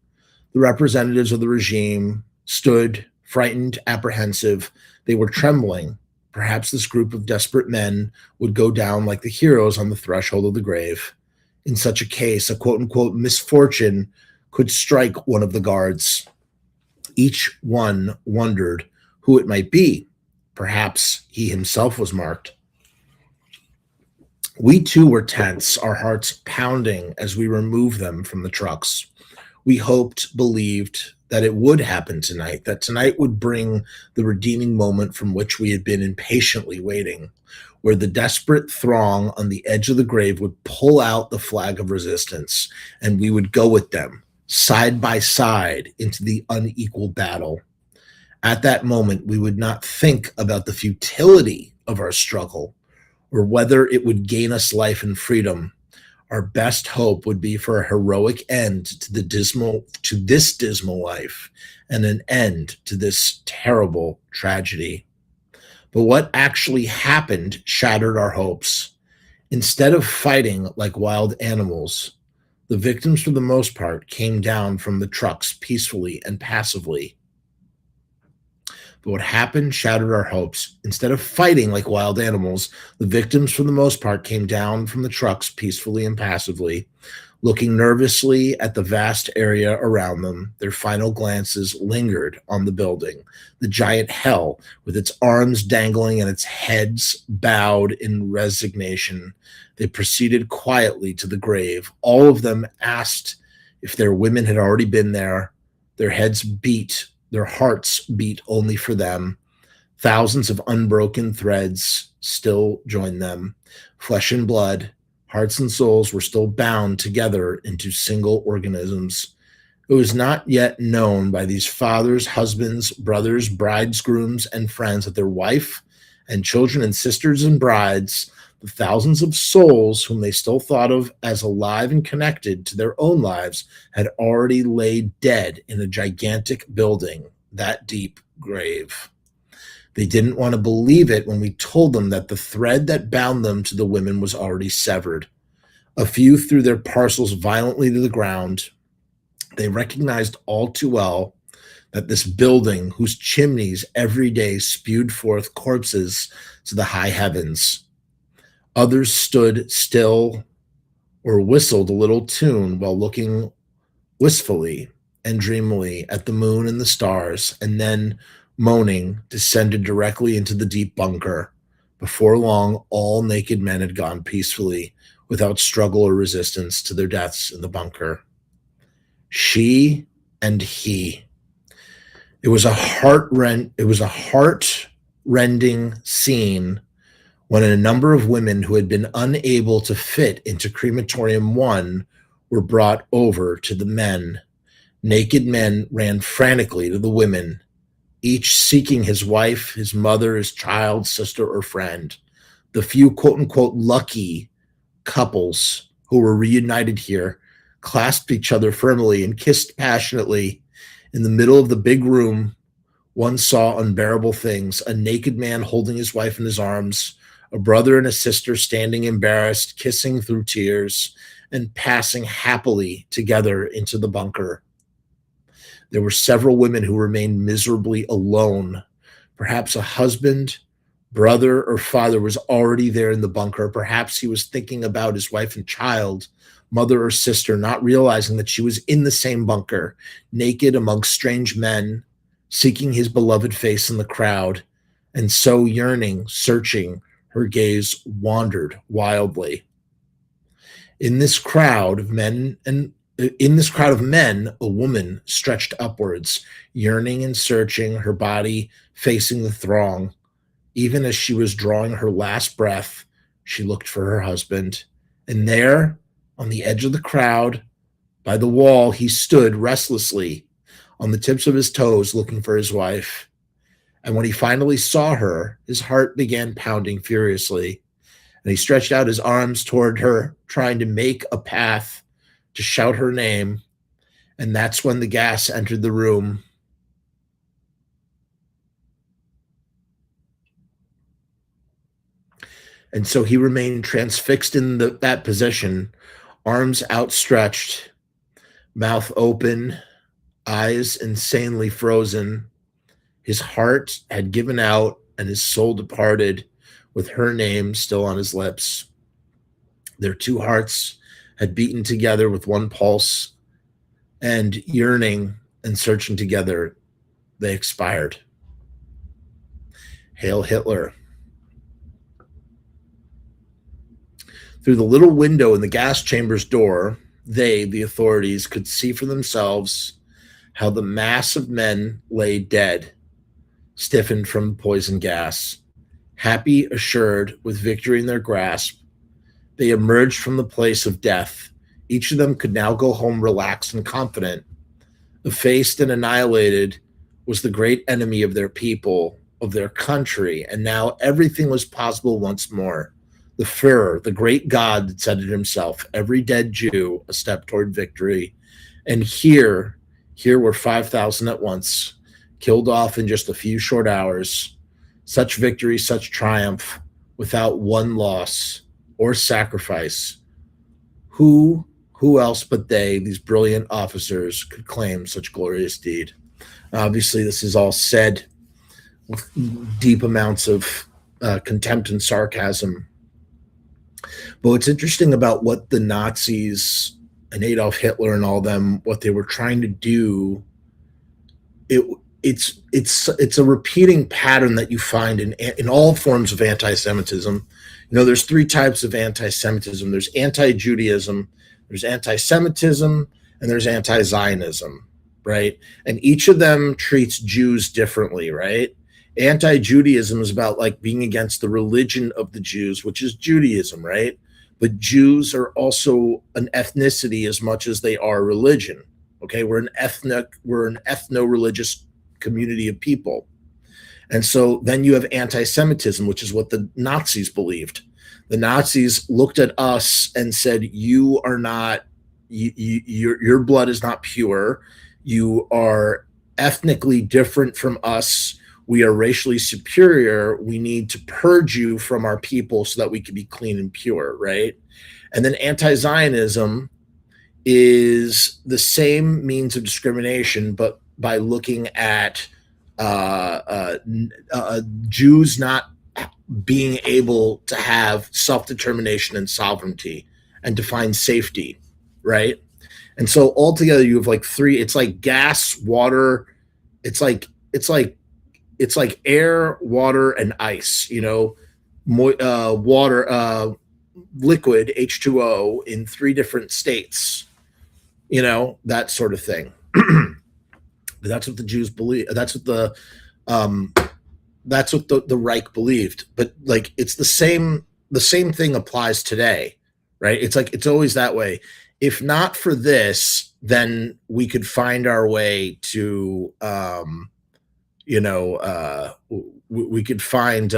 The representatives of the regime stood frightened, apprehensive. They were trembling. Perhaps this group of desperate men would go down like the heroes on the threshold of the grave. In such a case, a quote-unquote misfortune could strike one of the guards. Each one wondered who it might be. Perhaps he himself was marked. We too were tense, our hearts pounding as we removed them from the trucks. We hoped, believed, that it would happen tonight, that tonight would bring the redeeming moment from which we had been impatiently waiting, where the desperate throng on the edge of the grave would pull out the flag of resistance, and we would go with them, side by side, into the unequal battle. At that moment, we would not think about the futility of our struggle, or whether it would gain us life and freedom. Our best hope would be for a heroic end to this dismal life, and an end to this terrible tragedy. But what actually happened shattered our hopes. Instead of fighting like wild animals, the victims, for the most part, came down from the trucks peacefully and passively. But what happened shattered our hopes. Instead of fighting like wild animals, the victims, for the most part, came down from the trucks peacefully and passively, looking nervously at the vast area around them. Their final glances lingered on the building, the giant hell, with its arms dangling and its heads bowed in resignation. They proceeded quietly to the grave. All of them asked if their women had already been there. Their heads beat. Their hearts beat only for them. Thousands of unbroken threads still joined them. Flesh and blood, hearts and souls were still bound together into single organisms. It was not yet known by these fathers, husbands, brothers, bridegrooms, and friends that their wife and children and sisters and brides, the thousands of souls whom they still thought of as alive and connected to their own lives, had already laid dead in a gigantic building, that deep grave. They didn't want to believe it when we told them that the thread that bound them to the women was already severed. A few threw their parcels violently to the ground. They recognized all too well that this building, whose chimneys every day spewed forth corpses to the high heavens. Others stood still or whistled a little tune while looking wistfully and dreamily at the moon and the stars, and then, moaning, descended directly into the deep bunker. Before long, all naked men had gone peacefully, without struggle or resistance, to their deaths in the bunker. She and he. It was a heart-rending scene when a number of women who had been unable to fit into crematorium 1 were brought over to the men. Naked men ran frantically to the women, each seeking his wife, his mother, his child, sister, or friend. The few quote-unquote lucky couples who were reunited here clasped each other firmly and kissed passionately. In the middle of the big room, one saw unbearable things: a naked man holding his wife in his arms, a brother and a sister standing embarrassed, kissing through tears, and passing happily together into the bunker. There were several women who remained miserably alone. Perhaps a husband, brother, or father was already there in the bunker. Perhaps he was thinking about his wife and child, mother or sister, not realizing that she was in the same bunker, naked amongst strange men, seeking his beloved face in the crowd, and so yearning, searching, her gaze wandered wildly. In this crowd of men, a woman stretched upwards, yearning and searching, her body facing the throng. Even as she was drawing her last breath, she looked for her husband. And there, on the edge of the crowd, by the wall, he stood restlessly, on the tips of his toes, looking for his wife. And when he finally saw her, his heart began pounding furiously. And he stretched out his arms toward her, trying to make a path to shout her name. And that's when the gas entered the room. And so he remained transfixed in that position, arms outstretched, mouth open, eyes insanely frozen. His heart had given out and his soul departed with her name still on his lips. Their two hearts had beaten together with one pulse, and yearning and searching together, they expired. Hail Hitler. Through the little window in the gas chamber's door, they, the authorities, could see for themselves how the mass of men lay dead, stiffened from poison gas. Happy, assured, with victory in their grasp, they emerged from the place of death. Each of them could now go home relaxed and confident. Effaced and annihilated was the great enemy of their people, of their country, and now everything was possible once more. The Führer, the great God that said it himself, every dead Jew, a step toward victory. And here were 5,000 at once, killed off in just a few short hours. Such victory, such triumph, without one loss or sacrifice. Who else but they, these brilliant officers, could claim such glorious deed? Obviously, this is all said with deep amounts of contempt and sarcasm. But what's interesting about what the Nazis and Adolf Hitler and all them, what they were trying to do, it's a repeating pattern that you find in all forms of anti-Semitism. You know, there's three types of anti-Semitism. There's anti-Judaism, there's anti-Semitism, and there's anti-Zionism, right? And each of them treats Jews differently, right? Anti-Judaism is about like being against the religion of the Jews, which is Judaism, right? But Jews are also an ethnicity as much as they are religion. Okay, we're an ethno-religious community of people. And so then you have anti-Semitism, which is what the Nazis believed. The Nazis looked at us and said, you are not, your blood is not pure. You are ethnically different from us. We are racially superior. We need to purge you from our people so that we can be clean and pure, right? And then anti-Zionism is the same means of discrimination, but by looking at Jews not being able to have self-determination and sovereignty and to find safety, right? And so altogether you have like three, it's like gas, water, it's like air, water, and ice, you know, water, liquid, H2O in three different states, you know, that sort of thing. But that's what the Jews believe. That's what the Reich believed. But like, it's the same thing applies today, right? It's like, it's always that way. If not for this, then we could find our way to, we could find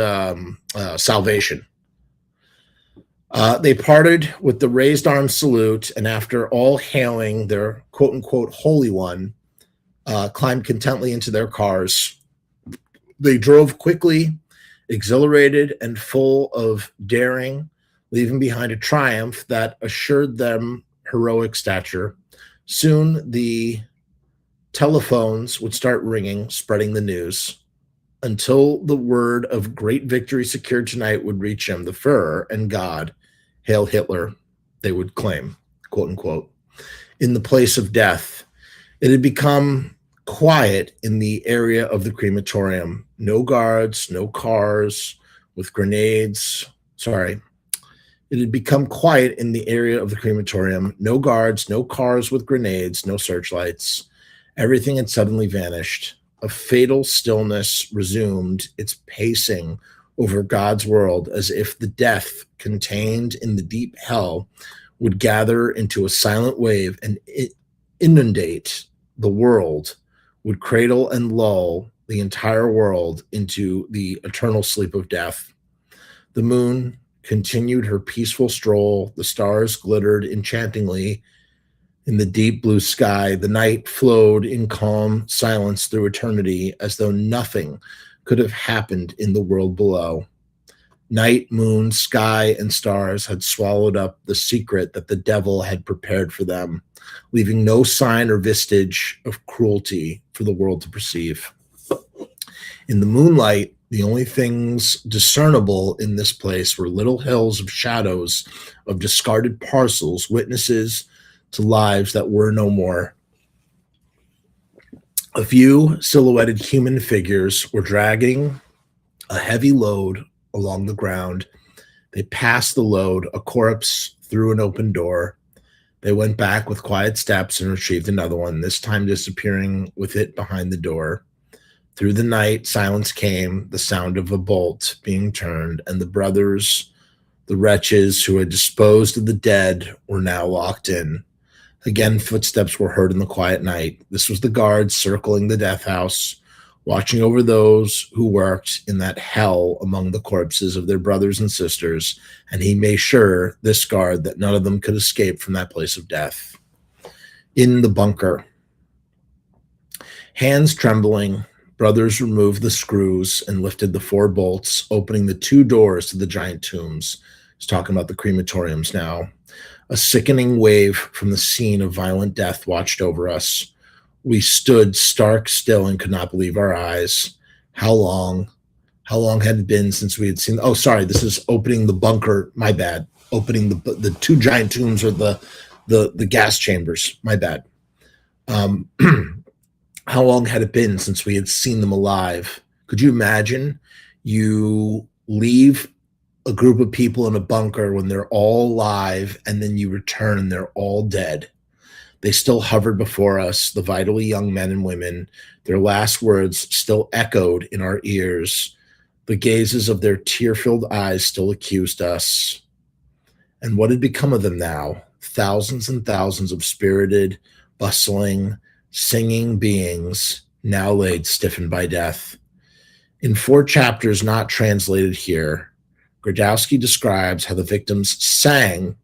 salvation. They parted with the raised arm salute, and after all hailing their quote unquote holy one, climbed contently into their cars. They drove quickly, exhilarated and full of daring, leaving behind a triumph that assured them heroic stature. Soon the telephones would start ringing, spreading the news, until the word of great victory secured tonight would reach him. The Führer and God, Hail Hitler, they would claim. quote unquote, in the place of death. It had become quiet in the area of the crematorium. No guards, no cars with grenades. Sorry. It had become quiet in the area of the crematorium. No guards, no cars with grenades, no searchlights. Everything had suddenly vanished. A fatal stillness resumed its pacing over God's world, as if the death contained in the deep hell would gather into a silent wave and inundate the world, would cradle and lull the entire world into the eternal sleep of death. The moon continued her peaceful stroll. The stars glittered enchantingly in the deep blue sky. The night flowed in calm silence through eternity, as though nothing could have happened in the world below. Night, moon, sky, and stars had swallowed up the secret that the devil had prepared for them, leaving no sign or vestige of cruelty for the world to perceive. In the moonlight, the only things discernible in this place were little hills of shadows of discarded parcels, witnesses to lives that were no more. A few silhouetted human figures were dragging a heavy load along the ground. They passed the load, a corpse through an open door. They went back with quiet steps and retrieved another one, this time disappearing with it behind the door. Through the night, silence came, the sound of a bolt being turned, and the brothers, the wretches who had disposed of the dead, were now locked in. Again, footsteps were heard in the quiet night. This was the guards circling the death house, watching over those who worked in that hell among the corpses of their brothers and sisters, and he made sure, this guard, that none of them could escape from that place of death. In the bunker, hands trembling, brothers removed the screws and lifted the 4 bolts, opening the 2 doors to the giant tombs. He's talking about the crematoriums now. A sickening wave from the scene of violent death watched over us. We stood stark still and could not believe our eyes. How long had it been since we had seen? Oh, sorry, this is opening the bunker. My bad. Opening the 2 giant tombs, or the gas chambers. My bad. How long had it been since we had seen them alive? Could you imagine? You leave a group of people in a bunker when they're all alive, and then you return and they're all dead. They still hovered before us, the vitally young men and women. Their last words still echoed in our ears. The gazes of their tear-filled eyes still accused us. And what had become of them now? Thousands and thousands of spirited, bustling, singing beings now laid stiffened by death. In 4 chapters not translated here, Gradowski describes how the victims sang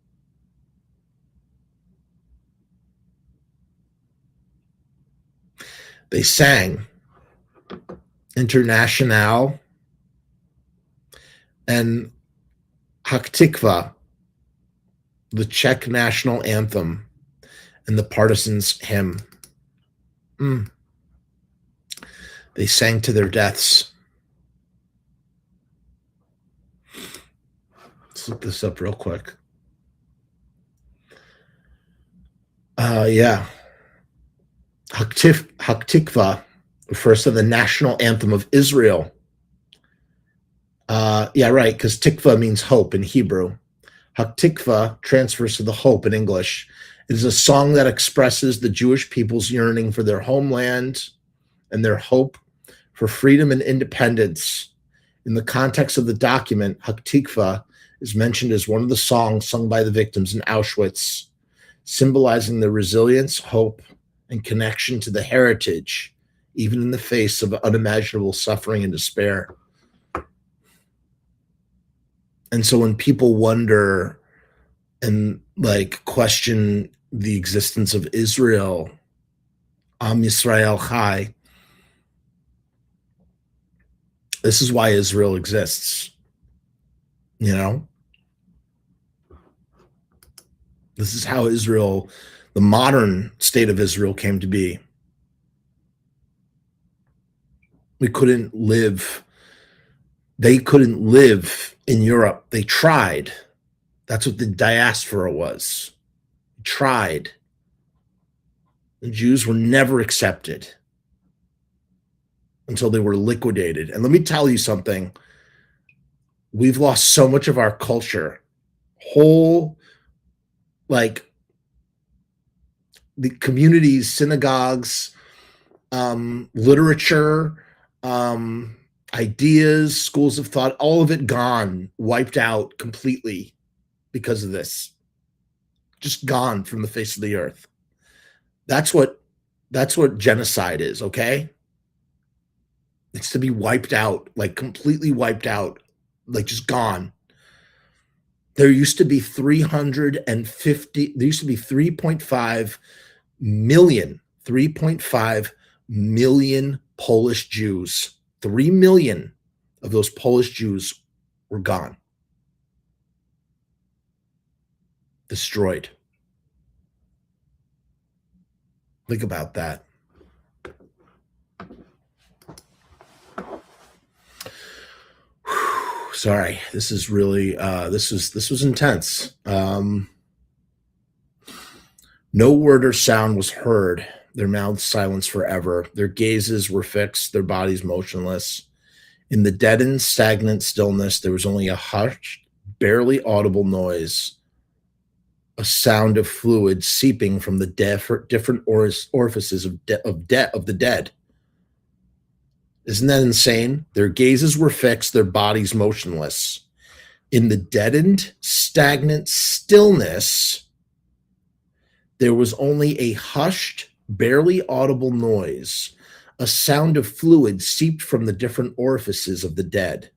Internationale and Haktikva, the Czech national anthem, and the Partisans' hymn. They sang to their deaths. Let's look this up real quick. Yeah. Haktikva refers to the national anthem of Israel. Yeah, right, because tikva means hope in Hebrew. Haktikva transfers to the hope in English. It is a song that expresses the Jewish people's yearning for their homeland and their hope for freedom and independence. In the context of the document, Haktikva is mentioned as one of the songs sung by the victims in Auschwitz, symbolizing their resilience, hope, and connection to the heritage, even in the face of unimaginable suffering and despair. And so when people wonder and question the existence of Israel, Am Yisrael Chai, this is why Israel exists. You know? This is how Israel, the modern state of Israel, came to be. They couldn't live in Europe. They tried. That's what the diaspora was. tried. The Jews were never accepted until they were liquidated. And let me tell you something. We've lost so much of our culture. Like the communities, synagogues, literature, ideas, schools of thought, all of it gone, wiped out completely because of this. Just gone from the face of the earth. That's what genocide is, okay? It's to be wiped out, like completely wiped out, like just gone. There used to be 3.5 million Polish Jews. 3 million of those Polish Jews were gone. Destroyed. Think about that. Sorry, this is really this was intense. No word or sound was heard. Their mouths silenced forever. Their gazes were fixed, their bodies motionless. In the deadened, stagnant stillness, there was only a hushed, barely audible noise, a sound of fluid seeping from the different orifices of the dead. Isn't that insane? Their gazes were fixed, their bodies motionless. In the deadened, stagnant stillness, there was only a hushed, barely audible noise, a sound of fluid seeped from the different orifices of the dead.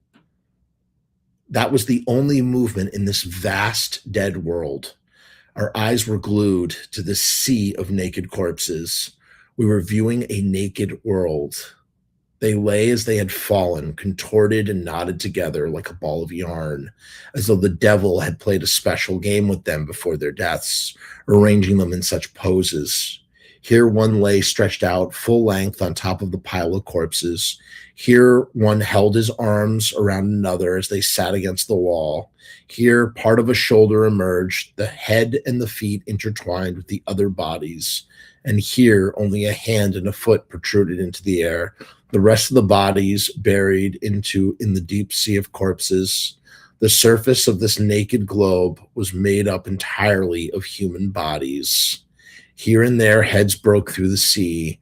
That was the only movement in this vast dead world. Our eyes were glued to this sea of naked corpses. We were viewing a naked world. They lay as they had fallen, contorted and knotted together like a ball of yarn, as though the devil had played a special game with them before their deaths, arranging them in such poses. Here one lay stretched out full length on top of the pile of corpses. Here one held his arms around another as they sat against the wall. Here part of a shoulder emerged, the head and the feet intertwined with the other bodies. And here only a hand and a foot protruded into the air. The rest of the bodies buried in the deep sea of corpses. The surface of this naked globe was made up entirely of human bodies. Here and there, heads broke through the sea,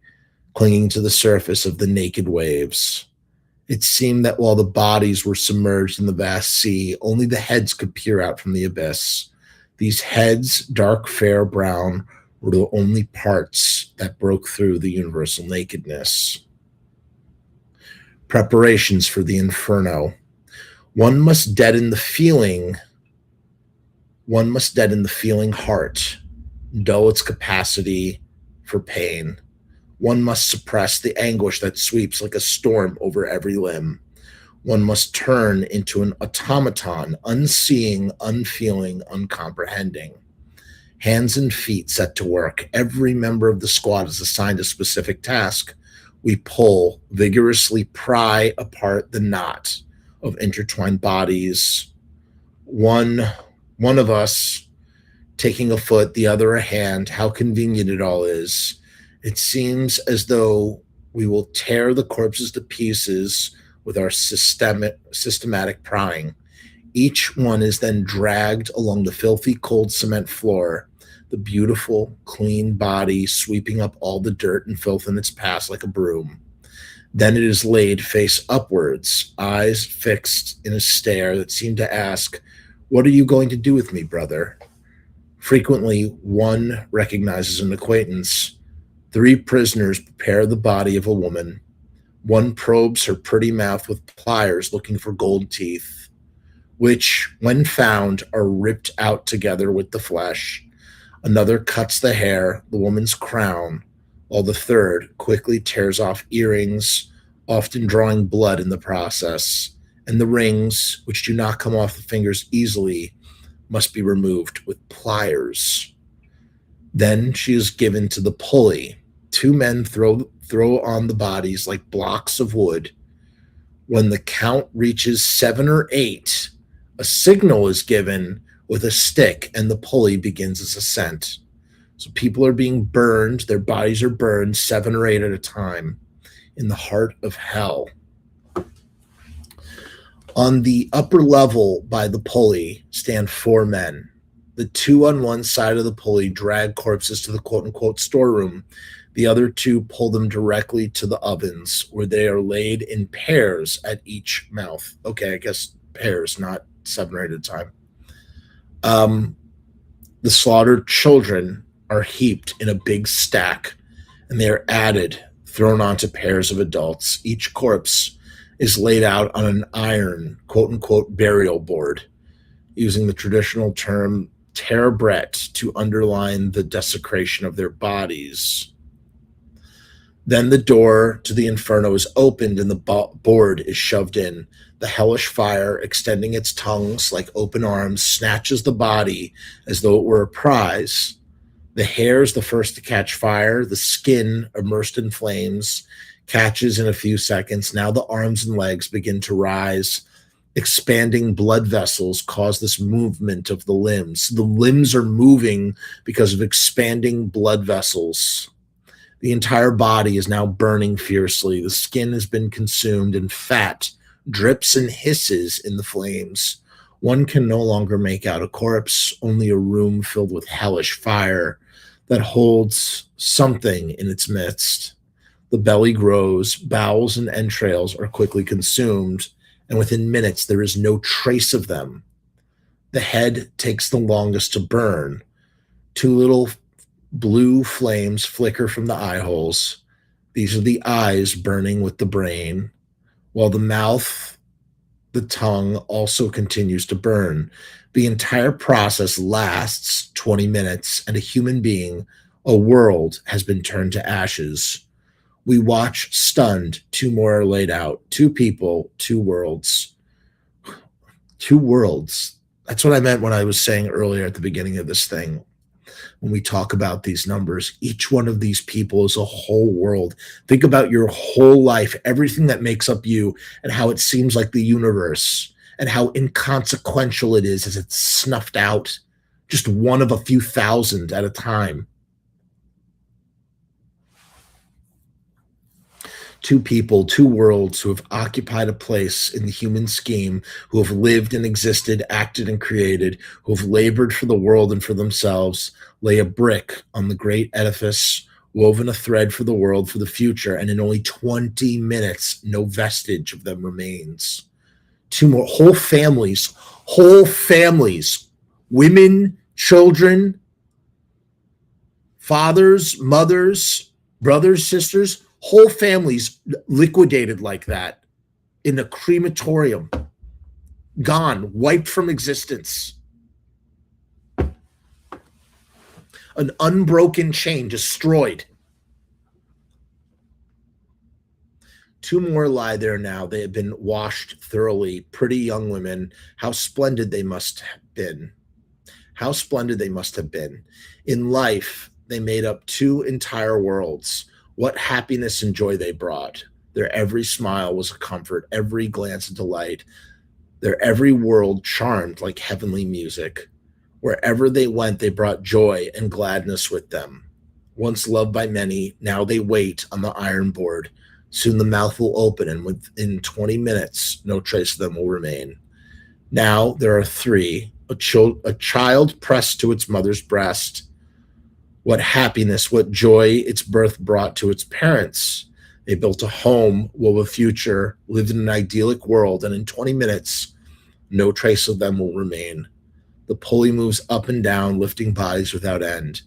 clinging to the surface of the naked waves. It seemed that while the bodies were submerged in the vast sea, only the heads could peer out from the abyss. These heads, dark, fair, brown, were the only parts that broke through the universal nakedness. Preparations for the inferno. One must deaden the feeling heart, dull its capacity for pain. One must suppress the anguish that sweeps like a storm over every limb. One must turn into an automaton, unseeing, unfeeling, uncomprehending. Hands and feet set to work. Every member of the squad is assigned a specific task. We pull, vigorously pry apart the knot of intertwined bodies. One of us taking a foot, the other a hand. How convenient it all is. It seems as though we will tear the corpses to pieces with our systematic prying. Each one is then dragged along the filthy, cold cement floor, the beautiful, clean body sweeping up all the dirt and filth in its path like a broom. Then it is laid face upwards, eyes fixed in a stare that seemed to ask, "What are you going to do with me, brother?" Frequently, one recognizes an acquaintance. 3 prisoners prepare the body of a woman. One probes her pretty mouth with pliers looking for gold teeth, which, when found, are ripped out together with the flesh. Another cuts the hair, the woman's crown, while the third quickly tears off earrings, often drawing blood in the process, and the rings, which do not come off the fingers easily, must be removed with pliers. Then she is given to the pulley. 2 men throw on the bodies like blocks of wood. When the count reaches 7 or 8, a signal is given with a stick and the pulley begins its ascent. So people are being burned, their bodies are burned 7 or 8 at a time in the heart of hell. On the upper level by the pulley stand 4 men. The 2 on one side of the pulley drag corpses to the quote-unquote storeroom. The other 2 pull them directly to the ovens, where they are laid in pairs at each mouth. Okay, I guess pairs, not 7 or 8 at a time. The slaughtered children are heaped in a big stack, and they are added, thrown onto pairs of adults. Each corpse is laid out on an iron, quote-unquote, burial board, using the traditional term terbret to underline the desecration of their bodies. Then the door to the inferno is opened and the board is shoved in. The hellish fire, extending its tongues like open arms, snatches the body as though it were a prize. The hair is the first to catch fire. The skin, immersed in flames, catches in a few seconds. Now the arms and legs begin to rise. Expanding blood vessels cause this movement of the limbs. The limbs are moving because of expanding blood vessels. The entire body is now burning fiercely. The skin has been consumed, and fat drips and hisses in the flames. One can no longer make out a corpse, only a room filled with hellish fire that holds something in its midst. The belly grows, bowels and entrails are quickly consumed, and within minutes there is no trace of them. The head takes the longest to burn. 2 little blue flames flicker from the eye holes. These are the eyes burning with the brain, while the mouth, the tongue also continues to burn. The entire process lasts 20 minutes, and a human being, a world, has been turned to ashes. We watch stunned. 2 more are laid out. 2 people, 2 worlds. 2 worlds. That's what I meant when I was saying earlier at the beginning of this thing. When we talk about these numbers, each one of these people is a whole world. Think about your whole life, everything that makes up you, and how it seems like the universe, and how inconsequential it is as it's snuffed out, just one of a few thousand at a time. 2 people, 2 worlds who have occupied a place in the human scheme, who have lived and existed, acted and created, who have labored for the world and for themselves, lay a brick on the great edifice, woven a thread for the world, for the future, and in only 20 minutes, no vestige of them remains. 2 more, whole families, women, children, fathers, mothers, brothers, sisters, whole families liquidated like that in a crematorium, gone, wiped from existence. An unbroken chain destroyed. 2 more lie there now. They have been washed thoroughly. Pretty young women. How splendid they must have been. How splendid they must have been. In life, they made up 2 entire worlds. What happiness and joy they brought. Their every smile was a comfort, every glance a delight, their every world charmed like heavenly music. Wherever they went, they brought joy and gladness with them. Once loved by many, now they wait on the iron board. Soon the mouth will open, and within 20 minutes, no trace of them will remain. Now there are 3, a child pressed to its mother's breast. What happiness, what joy its birth brought to its parents. They built a home, wove a future, lived in an idyllic world, and in 20 minutes, no trace of them will remain. The pulley moves up and down, lifting bodies without end.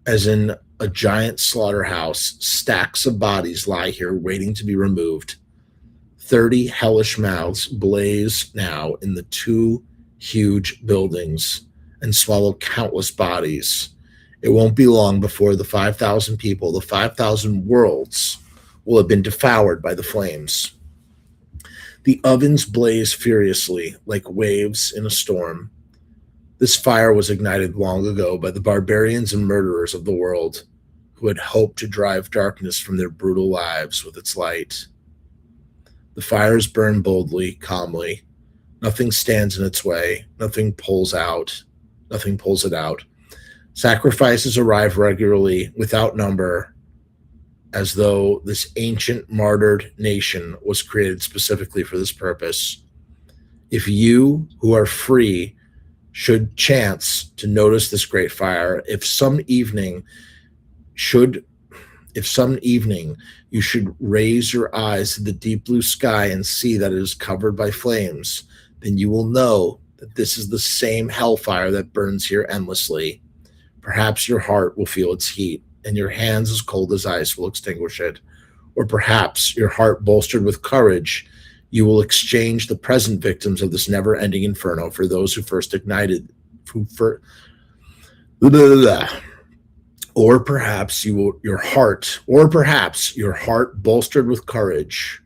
As in a giant slaughterhouse, stacks of bodies lie here waiting to be removed. 30 hellish mouths blaze now in the 2 huge buildings and swallow countless bodies. It won't be long before the 5,000 people, the 5,000 worlds, will have been devoured by the flames. The ovens blaze furiously like waves in a storm. This fire was ignited long ago by the barbarians and murderers of the world who had hoped to drive darkness from their brutal lives with its light. The fires burn boldly, calmly. Nothing stands in its way. Nothing pulls it out. Sacrifices arrive regularly without number, as though this ancient martyred nation was created specifically for this purpose. If you, who are free, should chance to notice this great fire, if some evening you should raise your eyes to the deep blue sky and see that it is covered by flames, then you will know that this is the same hellfire that burns here endlessly. Perhaps your heart will feel its heat, and your hands as cold as ice will extinguish it. Or perhaps your heart bolstered with courage, you will exchange the present victims of this never-ending inferno for those who first ignited. Or perhaps your heart bolstered with courage,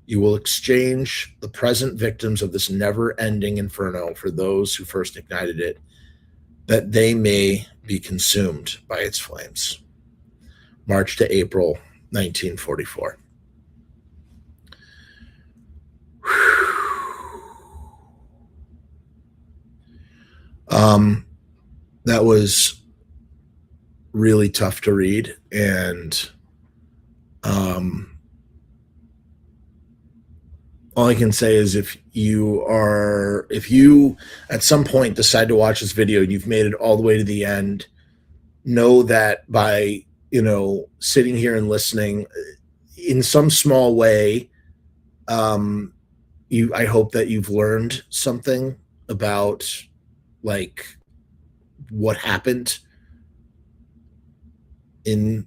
you will exchange the present victims of this never-ending inferno for those who first ignited it, that they may be consumed by its flames. March to April 1944. That was really tough to read, and all I can say is if you at some point decide to watch this video and you've made it all the way to the end, know that by sitting here and listening in some small way, I hope that you've learned something about like what happened in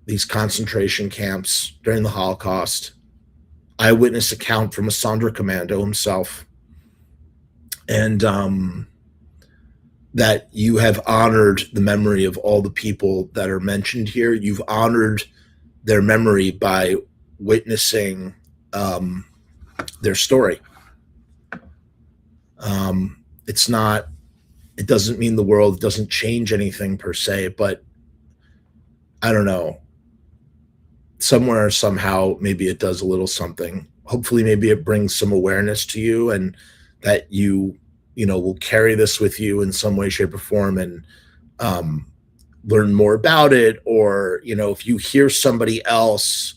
these concentration camps during the Holocaust. Eyewitness account from a Sonderkommando himself, and that you have honored the memory of all the people that are mentioned here. You've honored their memory by witnessing their story. It doesn't mean the world, it doesn't change anything per se, but I don't know, somewhere, somehow, maybe it does a little something. Hopefully, maybe it brings some awareness to you, and that you will carry this with you in some way, shape, or form, and learn more about it. Or, if you hear somebody else,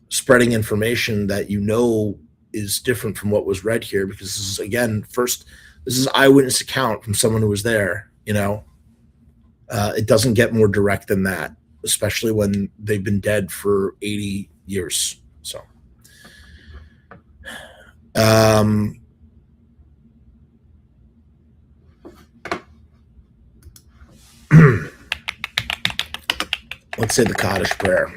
spreading information that is different from what was read here, because this is, again, this is eyewitness account from someone who was there. It doesn't get more direct than that, especially when they've been dead for 80 years. So, let's say the Kaddish prayer.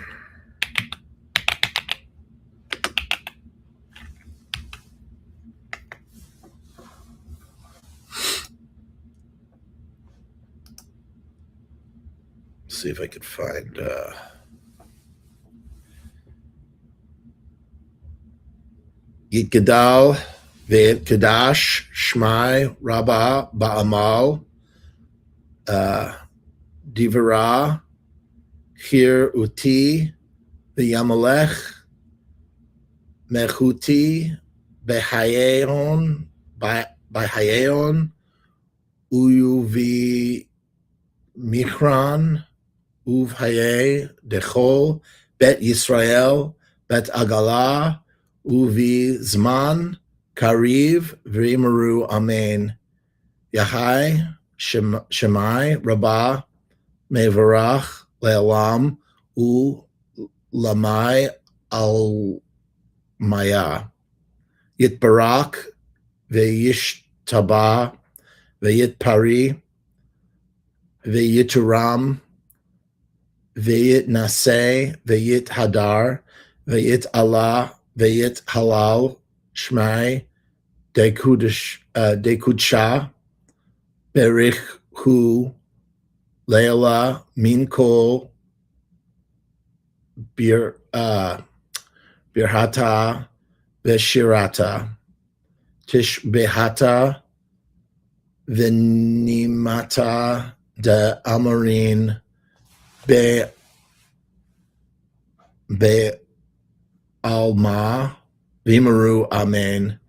See if I could find Yitgadal Ve'et Kadash Shmai Rabbah Ba'amal Divara Hir Uti V'Yamalech Mechuti Behayeon Uyuvi Michran Uvhaye Dechol Bet Yisrael Bet Agala Uvi Zman Kariv V'Imaru Amen Yahai Shemai Rabbah Mevarach Le'alam U Lamai Al Maya Yitbarak Ve'Yishtaba Ve'Yitpari Ve'Yituram Ve'yit Naseh, Ve'yit Hadar, Ve'yit Allah, Ve'yit Halal, Shmai, Dekudsha, Berich Hu, Leila, Minkol, Birhata, Veshirata, Tishbehata, Venimata, De Amarin, Be Alma Vimaru Amen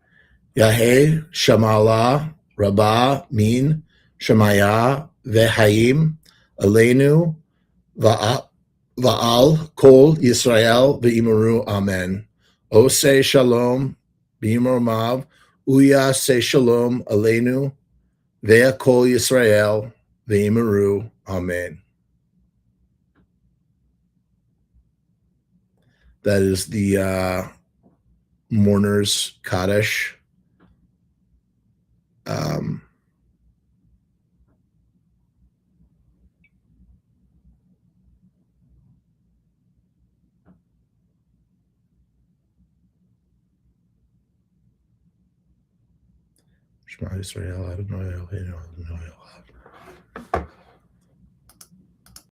Yahe Shamala Rabbah Min Shemaya ve'haim aleinu va'al kol Yisrael ve'imaru amen. Ose shalom b'imromav uya se shalom aleinu ve'akol Yisrael ve'imaru amen. That is the mourner's Kaddish. Shema Yisrael, Adonai Eloheinu, Adonai Echad.